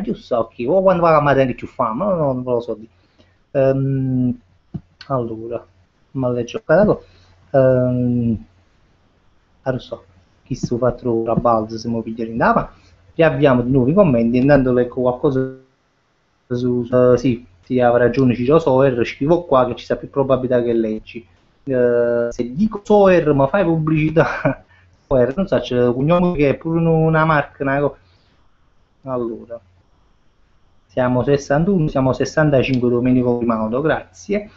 giusto, ok, o quando va a mangiare più fame, no, non lo so. Allora, ma le giocate, non so, chi sto fatto la balza se mi pigliare in dava, riavviamo di nuovo i commenti, intanto leggo qualcosa sì, sì, ha ragione Ciro Soer, scrivo qua che ci sia più probabilità che leggi. Se dico Soer, ma fai pubblicità, Soer, non so, c'è un cognome che è pure una marca, allora, siamo 61, siamo 65 Domenico Grimaldo, grazie.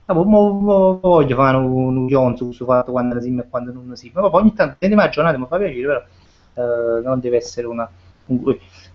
Voglio fare un chionzo su fatto quando si e quando non si, ma poi ogni tanto nelle giornate mi fa piacere, però non deve essere una.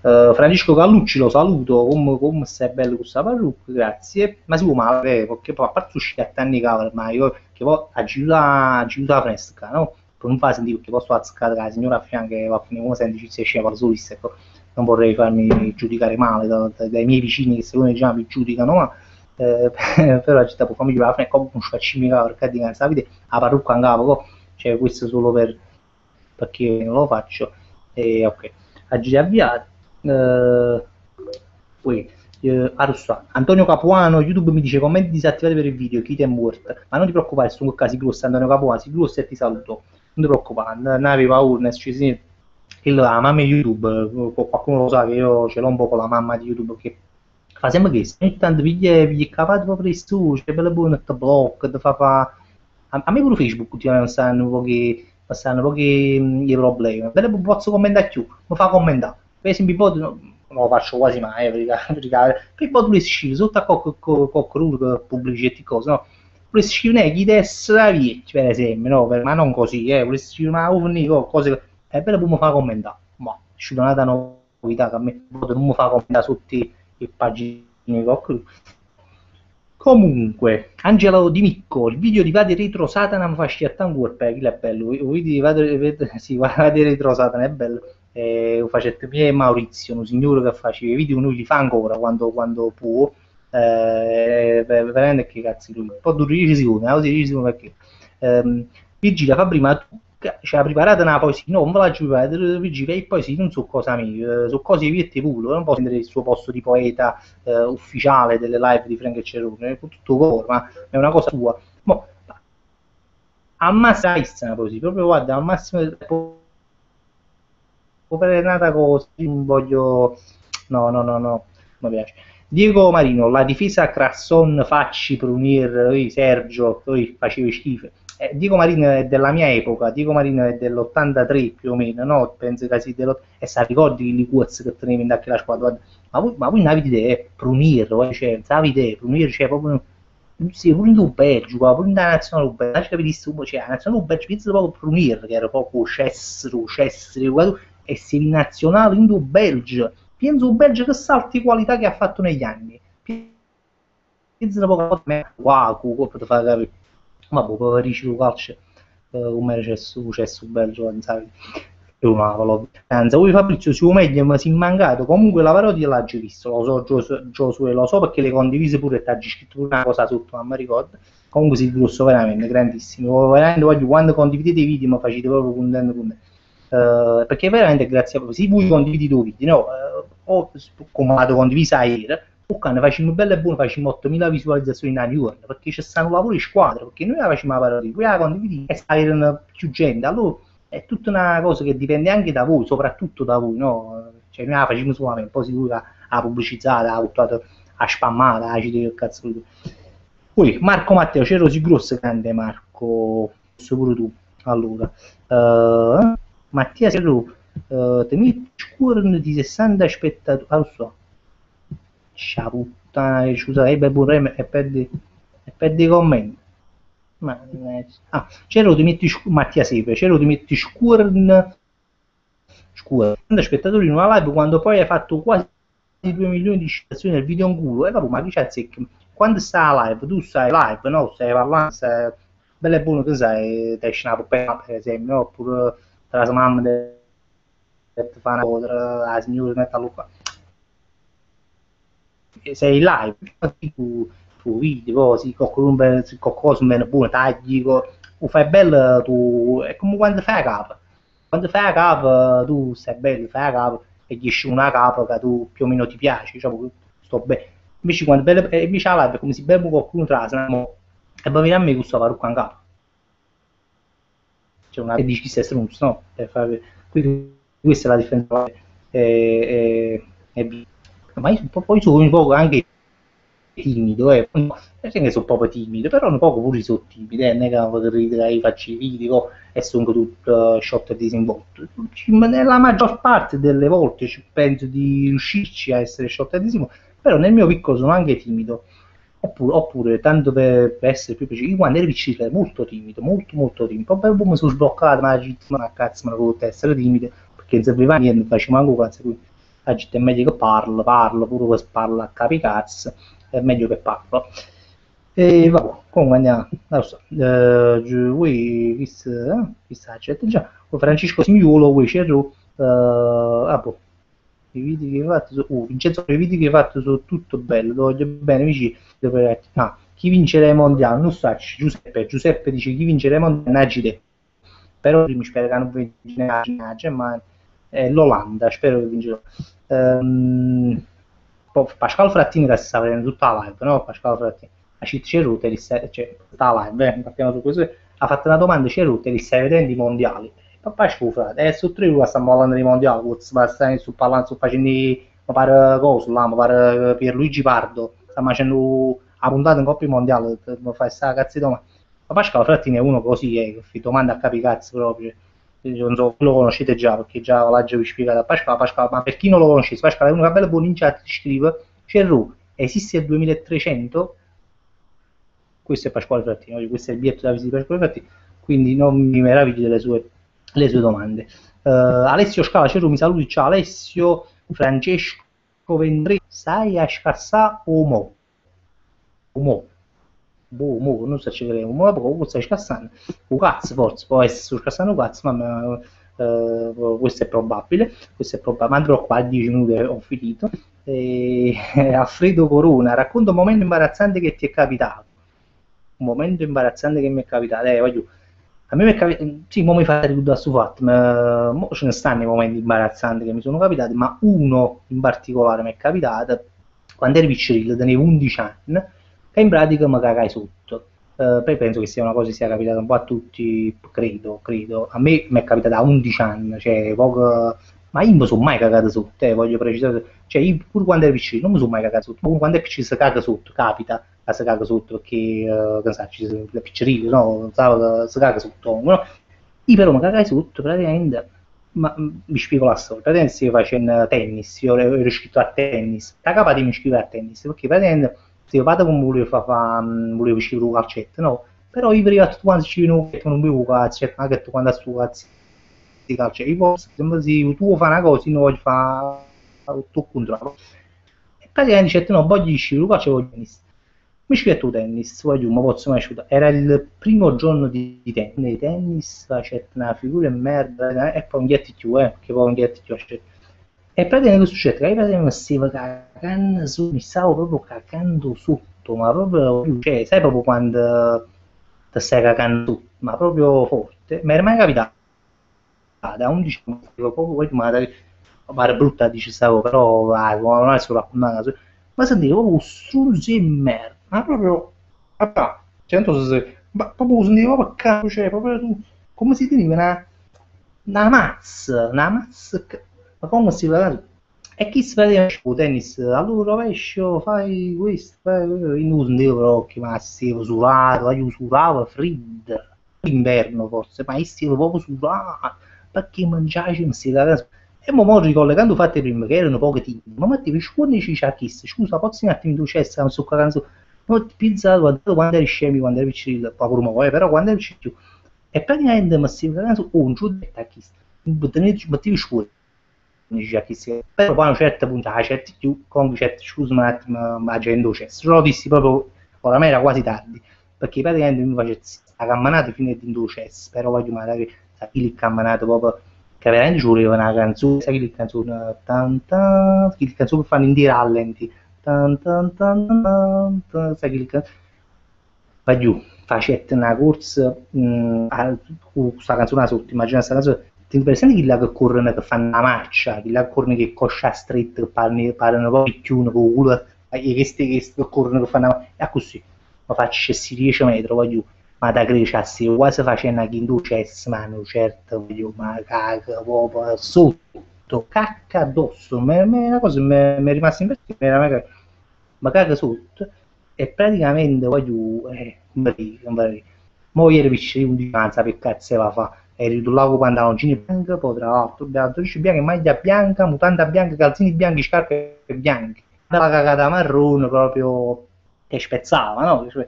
Francesco Gallucci lo saluto, come stai bello questa parrucca, grazie, ma si può male, perché poi a parte uscire a tanti cavoli, ma io che poi ha girato la fresca, no? Per non fare sentire, perché poi sto azzeccata la signora a fianco che va a finire come senti ci esce la solista, ecco, non vorrei farmi giudicare male dai miei vicini che secondo me già mi giudicano, ma però la città può farmi giudicare, come non ci faccio mica perché di sapete, la parrucca in capo, cioè questo solo perché non lo faccio, e ok, a girare avviato. Poi Antonio Capuano, YouTube mi dice commenti disattivati per il video, chi ti è morto, ma non ti preoccupare, sono con casi grossi, Antonio Capuano, si grossi e ti saluto, non ti preoccupare, non avevi paura, la mamma di YouTube, qualcuno lo sa che io ce l'ho un po' con la mamma di YouTube che fa sempre questo, ogni tanto pigli cavati proprio su, c'è bella buona, ti blocca, ti fa. A me pure Facebook ultimamente stanno pochi i problemi, belle posso commentare più, mi fa commentare, per esempio poi non lo faccio quasi mai, perché poi tu le scrivi sotto a qualcuno pubblicetti e cose, no? Vorresti scrivere chi destra via, per esempio, no? Ma non così, vorresti scrivere cose è bello come fa commentare, ma è una novità che a me non mi fa commentare sotto le pagine che ho qui. Comunque, Angelo Di Micco, il video di Vade Retro Satana mi fa schiattare un cuore, che è bello, il video di Vade Retro Satana è bello, lo facette me e Maurizio, un signore che faceva i video, lui li fa ancora quando può, veramente che cazzo lui, un po' dura 10 secondi, 10 secondi perché. Virgilia fa prima tu c'è preparata una poesia, no, non ve la preparata, Virgilia, e poi sì, non so cosa mia, su cose viette pure, non posso prendere il suo posto di poeta ufficiale delle live di Frank e Cerone, con tutto coro, ma è una cosa sua. Mo, al massimo una poesia, proprio guarda, al massimo per nata cosa, non voglio. No, no, no, no, mi piace. Diego Marino, la difesa Crasson, Facci, Prunier, Sergio, poi facevi schifo. Diego Marino è della mia epoca, Diego Marino è dell'83 più o meno, no? Penso che sia e sa ricordi i Liquez che tenevi in la squadra, ma voi non avete idea, Prunier, cioè, non avete idea, Prunier, cioè proprio. Sì, pure in Belgio, pure in nazionale belga, cioè la nazionale belga, penso proprio Prunier, che era proprio Cessro, e se in nazionale in Belgio, penso un Belgio che salti qualità che ha fatto negli anni. Penso un po' come wow, per fare capire. Ma boh, poverici lo calcio, come era successo Belgio, non sai. È una anzi, voi Fabrizio si meglio, ma si è mancato. Comunque la parodia l'ha già visto, lo so, Giosuè, lo so perché le condivise pure e ti ha scritto pure una cosa sotto, non mi ricordo. Comunque si grosso veramente, grandissimo. Veramente voglio, quando condividete i video mi facete proprio contento con me. Perché veramente grazie a voi, se voi condividi i tuoi video, no? O come l'ho condivisa ieri, o quando facciamo belle e buone, facciamo 8000 visualizzazioni in un giorno, perché c'è stato un lavoro di squadra, perché noi la facciamo la parodia, voi la condividi e sta più gente, allora è tutta una cosa che dipende anche da voi, soprattutto da voi, no? Cioè noi la facciamo solamente, poi sicuro la pubblicizzata, la buttata a spammata, la cita che cazzo tu. Poi Marco Matteo, c'ero si grosso grande Marco, pure tu. Allora, Mattia Serro, te metti scuola di 60 spettatori, ah, lo so, ciao puttana, scusa, e perdi i commenti. C'ero ti metti Mattia Sepe, c'ero ti metti scuola spettatori in una live quando poi hai fatto quasi 2 milioni di citazioni del video in culo e vabbè, ma chi c'è quando stai a live tu stai live, no? Stai parlando, stai bello e buono che sai, te esce una puppetta per esempio, no? Oppure tra la mamma che ti fa una cosa, la signora mette a lupa sei live tu video così qualcosa meno buono tagli lo fai bello tu è come quando fai a capo tu stai bello fai a capo e gli esce una capra che tu più o meno ti piace, diciamo, sto bene. Invece quando invece la live è come se bevo qualcuno tra e poi viene a me questo parrucca in capo. C'è una che dici che sei stronzo, no? Quindi questa è la differenza. Ma io poi sono un po' anche timido, non è che sono proprio timido, però un po' pure sono timido, non è che vado a ridere, faccio i video e sono tutto shot e disinvolto. Nella maggior parte delle volte penso di riuscirci a essere shot e disinvolto, però nel mio piccolo sono anche timido. Oppure tanto per essere più preciso, io quando ero piccino ero molto timido, molto timido, poi mi sono sbloccato, ma a cazzo me ne potevo essere timido, perché non serviva a niente, non facevo manco cazzo, quindi la gente è meglio che parlo, pure se parlo a capi cazzo, è meglio che parlo. E vabbè, comunque andiamo, non lo so, voi, chissà, c'è già, Francesco Simiolo, voi c'ero, boh, i video che hai fatto Vincenzo, i video che hai fatto sono tutto bello, lo voglio bene, amici, chi vincerà i mondiali? Non so, Giuseppe dice chi vincerà i mondiali, te. Però mi spero che non vince ma l'Olanda, spero che vincerà. Pasquale Frattini che si sta vedendo tutta la live, no? Pasquale Frattini. A Ceruti, cioè, tutta la live, partiamo su questo. Ha fatto una domanda Ceruti, li stai vedendo i mondiali? Papà scusa, su 3 ore stiamo parlando di mondiali, stiamo su parlando, sto facendo, mi pare cosa là, mi pare Pierluigi Pardo, stiamo facendo la puntata in Coppa Mondiale, mi fai sta cazzo di domanda. Ma Pasquale Frattini è uno così, che domanda a capi cazzo proprio. Non so, lo conoscete già, perché già l'ha già spiegato a Pasquale, ma per chi non lo conoscesse, Pasquale è uno che bella buona in chat, scrive, Cerru, esiste il 2300? Questo è Pasquale Frattini, questo è il biglietto da visita di Pasquale Frattini, quindi non mi meraviglio delle le sue domande. Alessio Scala, Cerru, mi saluti, ciao Alessio, Francesco Vendré, sai a scassà o mo? Boh, non so se ci crediamo, ma poco stai scassando. Un cazzo forse, può essere scassando un cazzo, ma questo è probabile, ma andrò qua a 10 minuti ho finito. Alfredo Corona, racconta un momento imbarazzante che ti è capitato. Un momento imbarazzante che mi è capitato, voglio. A me mi è capitato, sì, mo mi fa tutto a suo fatto, ma mo ce ne stanno i momenti imbarazzanti che mi sono capitati, ma uno in particolare mi è capitato quando ero piccolino, tenevo 11 anni, e in pratica mi cagai sotto. Poi penso che sia una cosa che sia capitata un po' a tutti, credo. A me mi è capitata a 11 anni, cioè poco. Ma io non mi sono mai cagato sotto, voglio precisare. Cioè, io pure quando ero piccino non mi sono mai cagato sotto, ma quando è piccino si caga sotto, capita che si caga sotto perché, che sa, ci sono le piccerine, no? Si caga sotto, no? Io però mi cagai sotto, praticamente, ma mi spiego la storia, praticamente io facendo tennis, io ero iscritto a tennis, da capo mi iscrivo a tennis, perché praticamente se io vado come volevo uscire un calcetto, no? Però io prima tutti quanti ci vedono che non bevo calcetto, ma che tu quando sto cazzo di calcetto, io posso, se tu fai una cosa, io non voglio fare tutto il contrario. E praticamente certo no, voglio uscire un calcetto, voglio tennis. Mi iscritto a tennis, voglio, ma posso mai asciutare. Era il primo giorno di tennis, faccio una figura di merda, e poi un ghiaccio più, che poi un ghiaccio più. E praticamente cosa succede? Che io praticamente mi stavo cagando su, mi stavo proprio cagando sotto, ma proprio, cioè, sai proprio quando ti stai cagando sotto, ma proprio forte. Mi era mai capitato, da 11 anni, proprio poi mi pare brutta dice stavo, però non è solo raccontata, ma sentivo proprio struzzi di merda, ma proprio, cioè, non so se, ma proprio sentivo proprio cazzo, cioè, proprio, come si dice, una mazza, ma come si fa? E chi si vedeva il tennis, allora rovescio, fai questo, fai quello, io non sentivo per occhi, ma stavo surato, io suravo freddo, inverno forse, ma io stavo proprio surato, perché mangiaci, mi stavo cagando. E mo ricollegando fatte prima, che erano pochi timidi, ma mettevi scuonici c'ha chiesto, scusa, posso un attimo tu c'è, mi sto cagando, non ti pizza, quando eri scemi, quando eri piccino, pure mo, però quando eri piccino, e praticamente mi stavo cagando, un giudetto a chiesto, mettevi scuoni, però poi a un certo punto, a certi più, con certi scusa un attimo, ma gente cesso, lo dissi proprio, oramai era quasi tardi, perché praticamente mi facevo sta camminata fino a dentro cesso, però voglio magari, sai, il camminato proprio, che veramente ci voleva una canzone, sai che canzone, che canzone che fanno in dire rallenti, sai che canzone, vai giù, facette una corsa, questa canzone sotto, immagina questa canzone, Ti presenti chi là che corrono, che fanno la marcia, chi là che corrono che coscia stretta, che parlano poi picchione, con il culo, e che corrono che fanno la marcia, e così, ma faccio 10 metri, voglio, ma da Grecia, se quasi facendo anche in ducesse, mano, certo, voglio, ma caga, proprio, sotto, cacca addosso, una cosa mi è rimasta in ma caga sotto, e praticamente voglio, mo ieri pisce 11 anni, per cazzo va fa, eri tu là con pantaloncini bianchi, poi tra l'altro, pantaloncini bianchi, maglia bianca, mutanda bianca, calzini bianchi, scarpe bianche, bella cagata marrone proprio, che spezzava, no? Cioè,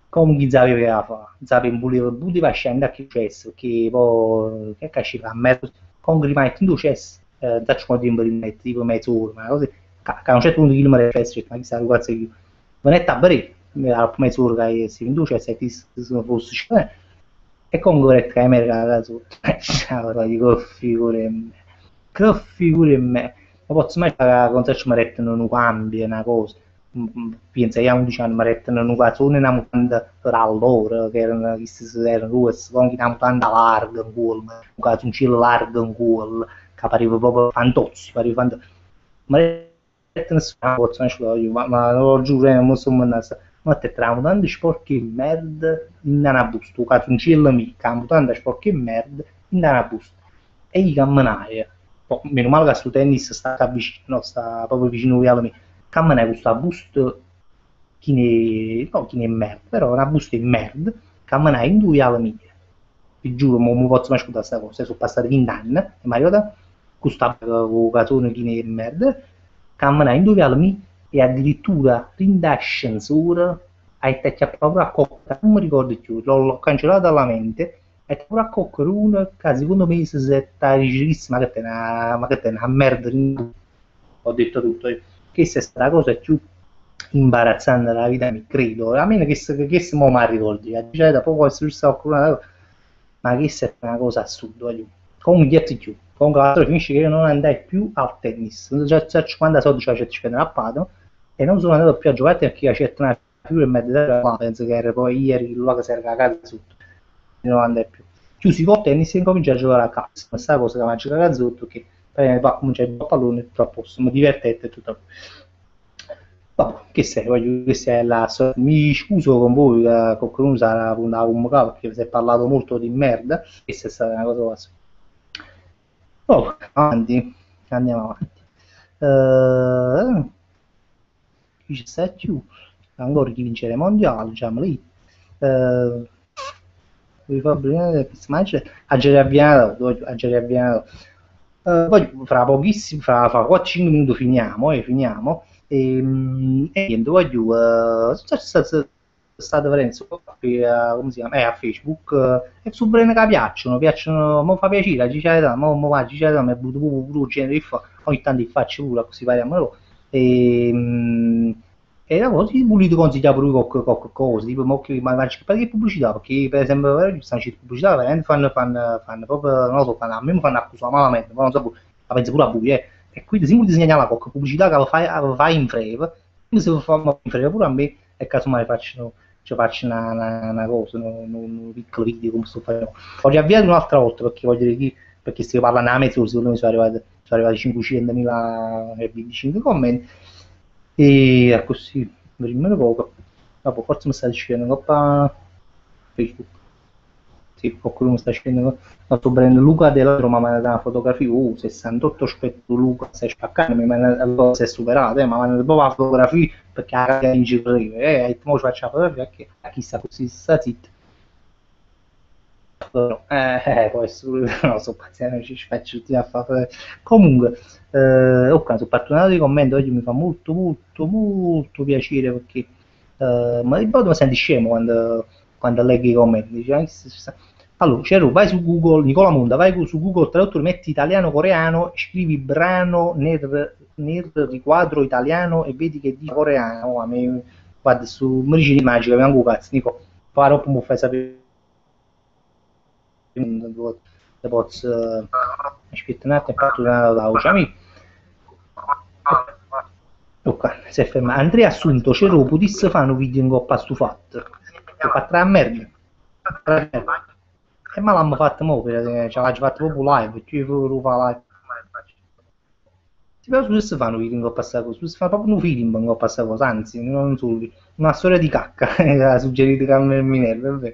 come chi sapeva fa, sapeva voleva scendere a che cesso, che poi, che ci fa, a merda, con grimaldi in due cessi, faccio un tempo di mettere, tipo mezz'ora, ma così, a un certo punto chi mi resta, ma chissà, guarda io, non è tabere, mezz'ora che si induce, se ti fosse e comunque che me la sotto, allora dico, che figure me, ma posso mai fare con se ci meritano un cambio, una cosa, pensa che a 11 anni meritano un cazzone, una mutanda per allora, che erano russi, con una mutanda larga in quel, un calzoncino largo in quel, che pareva proprio fantozzi, pareva fantozzi, ma nessuno posso ma lo giuro, non so ma te tra tanto sporchi merda in una busta, un calzoncillo mica, tanto sporchi merda in una busta. E gli camminai, meno male che sto tennis sta vicino, no, sta proprio vicino a me, camminai questa busta chi ne merda, però una busta in merda, camminai in due alle mie. Vi giuro, non mi posso mai scordare questa cosa, sono passati 20 anni, e mi arrivata questa calzone chi ne merda, camminai in due alle mie, e addirittura rindascensura hai tecchiato proprio a cocca, non mi ricordo più, l'ho cancellato dalla mente, e proprio a cocca una che secondo me si è rigidissima, ma che è una merda, ho detto tutto, questa è stata la cosa più imbarazzante della vita mia, credo, a meno che se mo mi ricordi, cioè da poco essere giusto qualcuno, ma questa è una cosa assurda, comunque dietro più, comunque l'altro finisce che io non andai più al tennis, già 50 soldi ci spendono a pato, e non sono andato più a giocare perché c'è una figura in mezzo ma penso che era poi ieri là che si era cagato sotto, non andai più. Chiusi col tennis e incominciai a giocare a calcio, questa cosa che mi ha giocato sotto, che poi cominciai a giocare a pallone e tutto a posto, mi divertette e tutto. Vabbè, che sei, voglio che sei là, mi scuso con voi, qualcuno sarà una comunicata perché si è parlato molto di merda, questa è stata una cosa quasi. Oh, avanti, andiamo avanti. Qui ci sta più, ancora chi vince le mondiali, diciamo lì. A Geriaviano. Poi fra pochissimo, fra 4-5 minuti finiamo, e niente, voglio, state vedendo come si chiama? A Facebook, e su brand che piacciono, mi fa piacere, mi va, mi è venuto pure il genere di fa, ogni tanto li faccio pure, così parliamo, e la cosa, volete consigliare pure qualche cosa, tipo, ma che pubblicità, perché per esempio, stanno pubblicità, veramente fanno proprio, non lo so, a me mi fanno accusare malamente, ma non so, la penso pure a voi, e quindi se mi segnala qualche pubblicità che fai in breve, se fa in breve pure a me, e casomai faccio una cosa, un piccolo video come sto facendo. Ho riavviato un'altra volta perché voglio dire perché stiamo parlando a mezz'ora, secondo me sono arrivati 500.025 commenti, e così mi rimane poco. Dopo forse mi sta dicendo coppa Facebook. Sì, qualcuno mi sta dicendo, sto prendendo Luca della Roma, mi ha dato una fotografia, 68 aspetto Luca, stai spaccando, allora si è superato, ma mi ha dato proprio la fotografia perché la cagata in giro, mo ci faccio la fotografia perché a chi sta così, sta zitto. Poi no, so paziente, ci faccio tutti a fare. Comunque, ok, sono partito dei commenti, oggi mi fa molto, molto, molto piacere perché, ma di solito mi senti scemo quando leggi i commenti. Dici, allora, Ceru, vai su Google, Nicola Monda, vai su Google Traduttore, metti italiano-coreano, scrivi brano nel riquadro italiano e vedi che dice coreano. Oh, guarda, su Mericini Magica, abbiamo un cazzo, Nico, farò un po' fai sapere. Le posso aspetta un attimo, fatto la voce amico. Ok, si è fermato. Andrea Assunto, Cero, potesse fare un video in coppa stufato. Lo fa tra merda. E ma l'hanno fatto muovere, ce l'hanno fatto proprio live, ci fu fa live. Sì, però su si fanno film che ho passato così, si fa proprio un film che ho passato così, anzi, non solo, una storia di cacca, che ha suggerito Carmen Minerva, vabbè.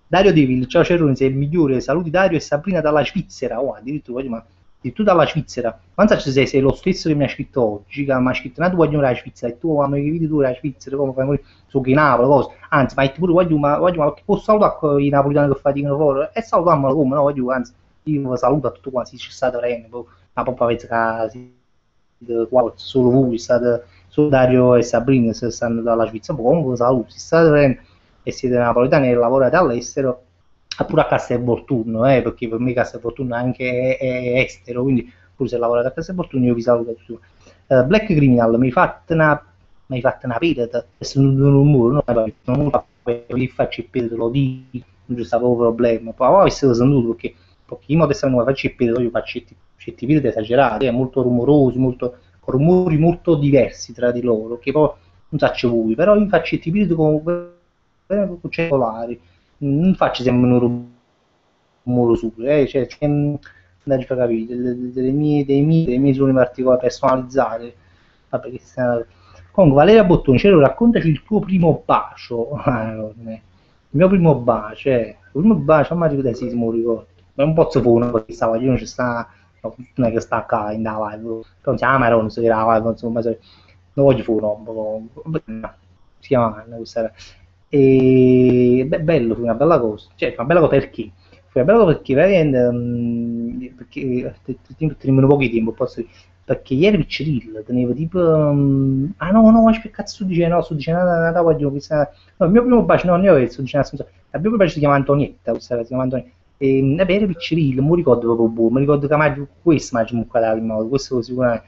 Dario Devil, ciao Cerrone, sei il migliore, saluti Dario e Sabrina dalla Svizzera, oh, addirittura, ma addirittura dalla Svizzera, quanto sei lo stesso che mi ha scritto oggi, che mi ha scritto, no, tu voglio la Svizzera, e tu, quando mi vedi tu la Svizzera, come fai, su che Napoli, cose, anzi, ma pure, voglio, ma posso salutare i napolitani che faticano fuori, e salutiamolo come, no, voglio, anzi, io saluto a tutto quanto, ci sta Rene, ma proprio avete solo voi, state solo Dario e Sabrina se stanno dalla Svizzera, comunque saluto, se state e siete napoletani e lavorate all'estero, pure a Castelvolturno, perché per me Castelvolturno anche è estero, quindi pure se lavorate a Castelvolturno io vi saluto tutti. Black Criminal, mi fate una perita, sono un muro, non vi faccio il pedo, te lo dico, non c'è stato problema, poi avessi sentito perché io adesso non faccio il pedo, io faccio certi video esagerati, molto rumorosi, con rumori molto diversi tra di loro, che poi non so voi, però io faccio certi video comunque circolari, non faccio sempre un rumore su, cioè, non ci fa capire, dei miei suoni particolari personalizzati, vabbè, che sta... Comunque, Valeria Bottoni, Cielo, raccontaci il tuo primo bacio. Il mio primo bacio, il primo bacio, ma ricordo, sì, mi ricordo. Ma è un po' fono perché stava io non ci sta, non è che sta qua in da live, però si chiama non si chiama live, insomma, non voglio fono, si chiama questa era. E beh, bello, fu una bella cosa, cioè una bella cosa perché? Fu una bella cosa perché veramente, perché tenevo poco tempo, posso dire, perché ieri Piccirillo tenevo tipo, ah no, no, che cazzo sto dicendo, no, sto dicendo, no, il mio primo bacio, no, non è sto dicendo, il mio primo bacio si chiama Antonietta, questa si chiama Antonietta. E vabbè, era Piccirillo, non mi ricordo proprio buono, mi ricordo che mai questo mi ha la prima volta, questo sicuramente,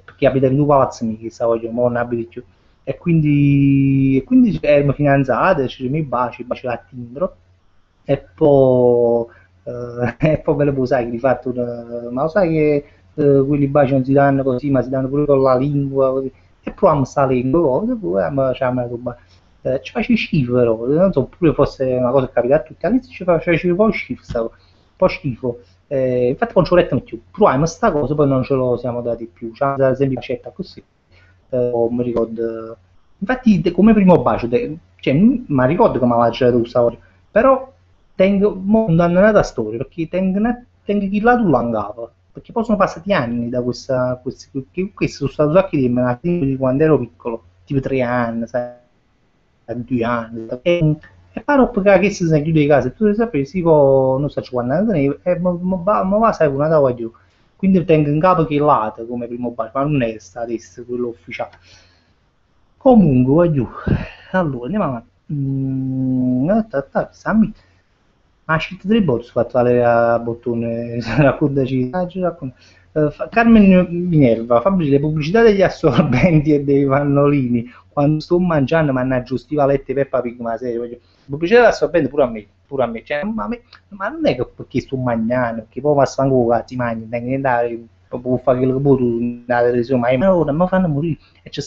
perché abitava in un palazzo mio, che stavo io, ma non abito più. E quindi eravamo fidanzate, ci siamo i baci a timbro, e poi, e poi ve lo puoi sai che di fatto, ma lo sai che quelli baci non si danno così, ma si danno pure con la lingua, così. E proviamo sta lingua, cose, poi ci face schifo però, non so, pure fosse una cosa che capita a tutti, all'inizio ci faceva un po' schifo, un po' schifo. Infatti non ci ho detto più, proviamo sta cosa, poi non ce lo siamo dati più, ci hanno sempre accetta così, mi ricordo, infatti come primo bacio, cioè, mi ricordo che mi aveva girato questa storia, però tengo, mo non hanno nata storia, perché tengo chi là tu l'angava, perché poi sono passati anni da che questo sono stato sacchi di quando ero piccolo, tipo 3 anni, sai, 2 anni, e paro perché che si chiude di casa, e tu lo sapessi, sì, non so quando anni, e mi va, sai, una da voglio, quindi tengo in capo che l'ate come primo bacio, ma non è stato adesso quello ufficiale. Comunque, voglio, allora, andiamo avanti. Sammy, ha scelto tre botti, fatto a bottone, raccontaci, Carmen Minerva, Fabbrici, le pubblicità degli assorbenti e dei pannolini, quando sto mangiando, mannaggia, stivalette Peppa Pig, ma serio, pubblicità degli assorbenti pure a me, cioè, ma non è che perché sto mangiando, perché poi passa anche con cazzo, mangi, non devi andare, proprio fare quello che vuoi tu, nella televisione, ma ora mi fanno morire, e c'è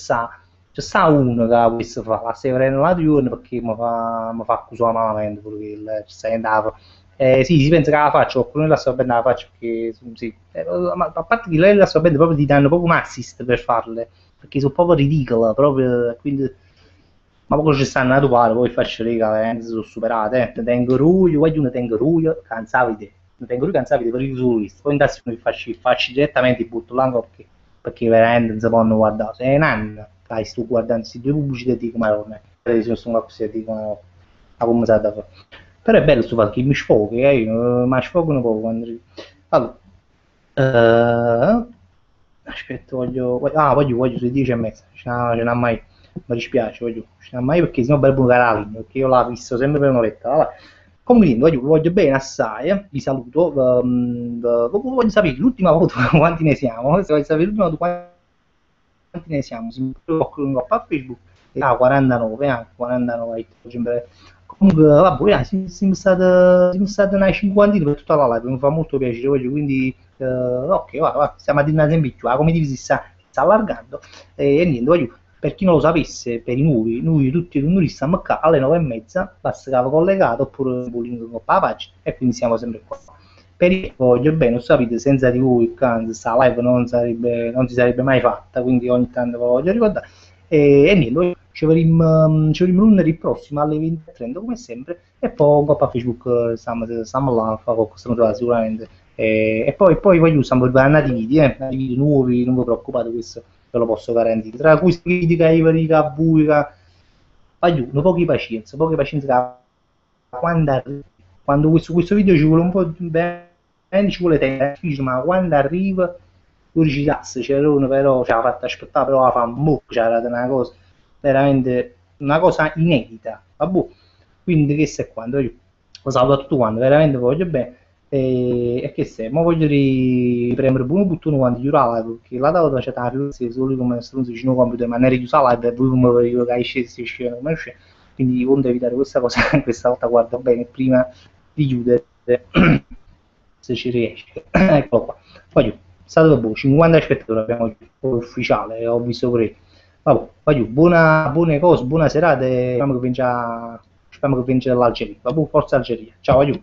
uno che questo fa, la stai prendendo la giorno perché mi fa accusare malamente pure che ci stai andando. Sì, si pensa che la faccio, qualcuno la sta bene la faccio perché sì. Ma a parte che lei la sta bene proprio ti danno proprio un assist per farle, perché sono proprio ridicole, proprio, quindi ma poi ci stanno a trovare, poi faccio le veramente sono superate, tengo ruglio, voglio tengo ruglio, cansavi te, tengo ruglio, cansavi te per il solo visto, poi in tasca mi faccio direttamente, butto là perché veramente non si possono guardare, è un anno che sto guardando queste due pubblicità e dico ma non è, se sono così dico ma come sa da fare. Però è bello questo fatto che mi sfogo, ma sfogo un po' quando... Allora, aspetta, voglio sulle 10 e mezza, ce n'ha mai, mi dispiace, ce n'ha mai perché sennò bello caralino, perché io la fisso sempre per un'oretta, allora. Comunque voglio bene assai, vi saluto, voglio sapere l'ultima volta quanti ne siamo, voglio sapere l'ultima volta quanti ne siamo, si mi a Facebook, 49, 49, comunque vabbè, siamo stati una cinquantina per tutta la live, mi fa molto piacere, quindi ok, va, stiamo a dire sempre più, la comitiva si sta allargando e niente, per chi non lo sapesse, per i nuovi, noi tutti i numeri stiamo qua alle 9:30, basta che avevo collegato oppure un link con la pagina e quindi siamo sempre qua. Per il voglio bene, lo sapete, senza di voi questa live non si sarebbe mai fatta, quindi ogni tanto ve lo voglio ricordare. E niente, ci vedremo lunedì prossimo alle 20:30 come sempre e poi un po' a Facebook stiamo là, fa qualcosa sicuramente. E poi voglio usare nati video nuovi, non vi preoccupate, questo ve lo posso garantire. Tra cui critica, ibrica, buica, voglio pochi pazienza quando questo video ci vuole un po' bene, ci vuole tempo, ma quando arriva tu dici cazzo c'era uno però ci ha fatto aspettare, però la fa mo', c'era una cosa veramente una cosa inedita, vabbè. Quindi che se quando io lo saluto a tutti quanti, veramente voglio bene e che se, ma voglio riprendere buono bottone quando io la live, perché la volta c'è la riunione solo come stronzo vicino al computer, ma ne richiusa la live e voi come vedo che si scende come esce, quindi voglio evitare questa cosa, questa volta guarda bene prima di chiudere se ci riesce. Eccolo qua. Poi è stato buono, 50 spettatori abbiamo ufficiale, ho visto pure. Vabbè, poi buone cose, buona serata e speriamo che vinca l'Algeria. Vabbè, forza Algeria. Ciao, aiuto.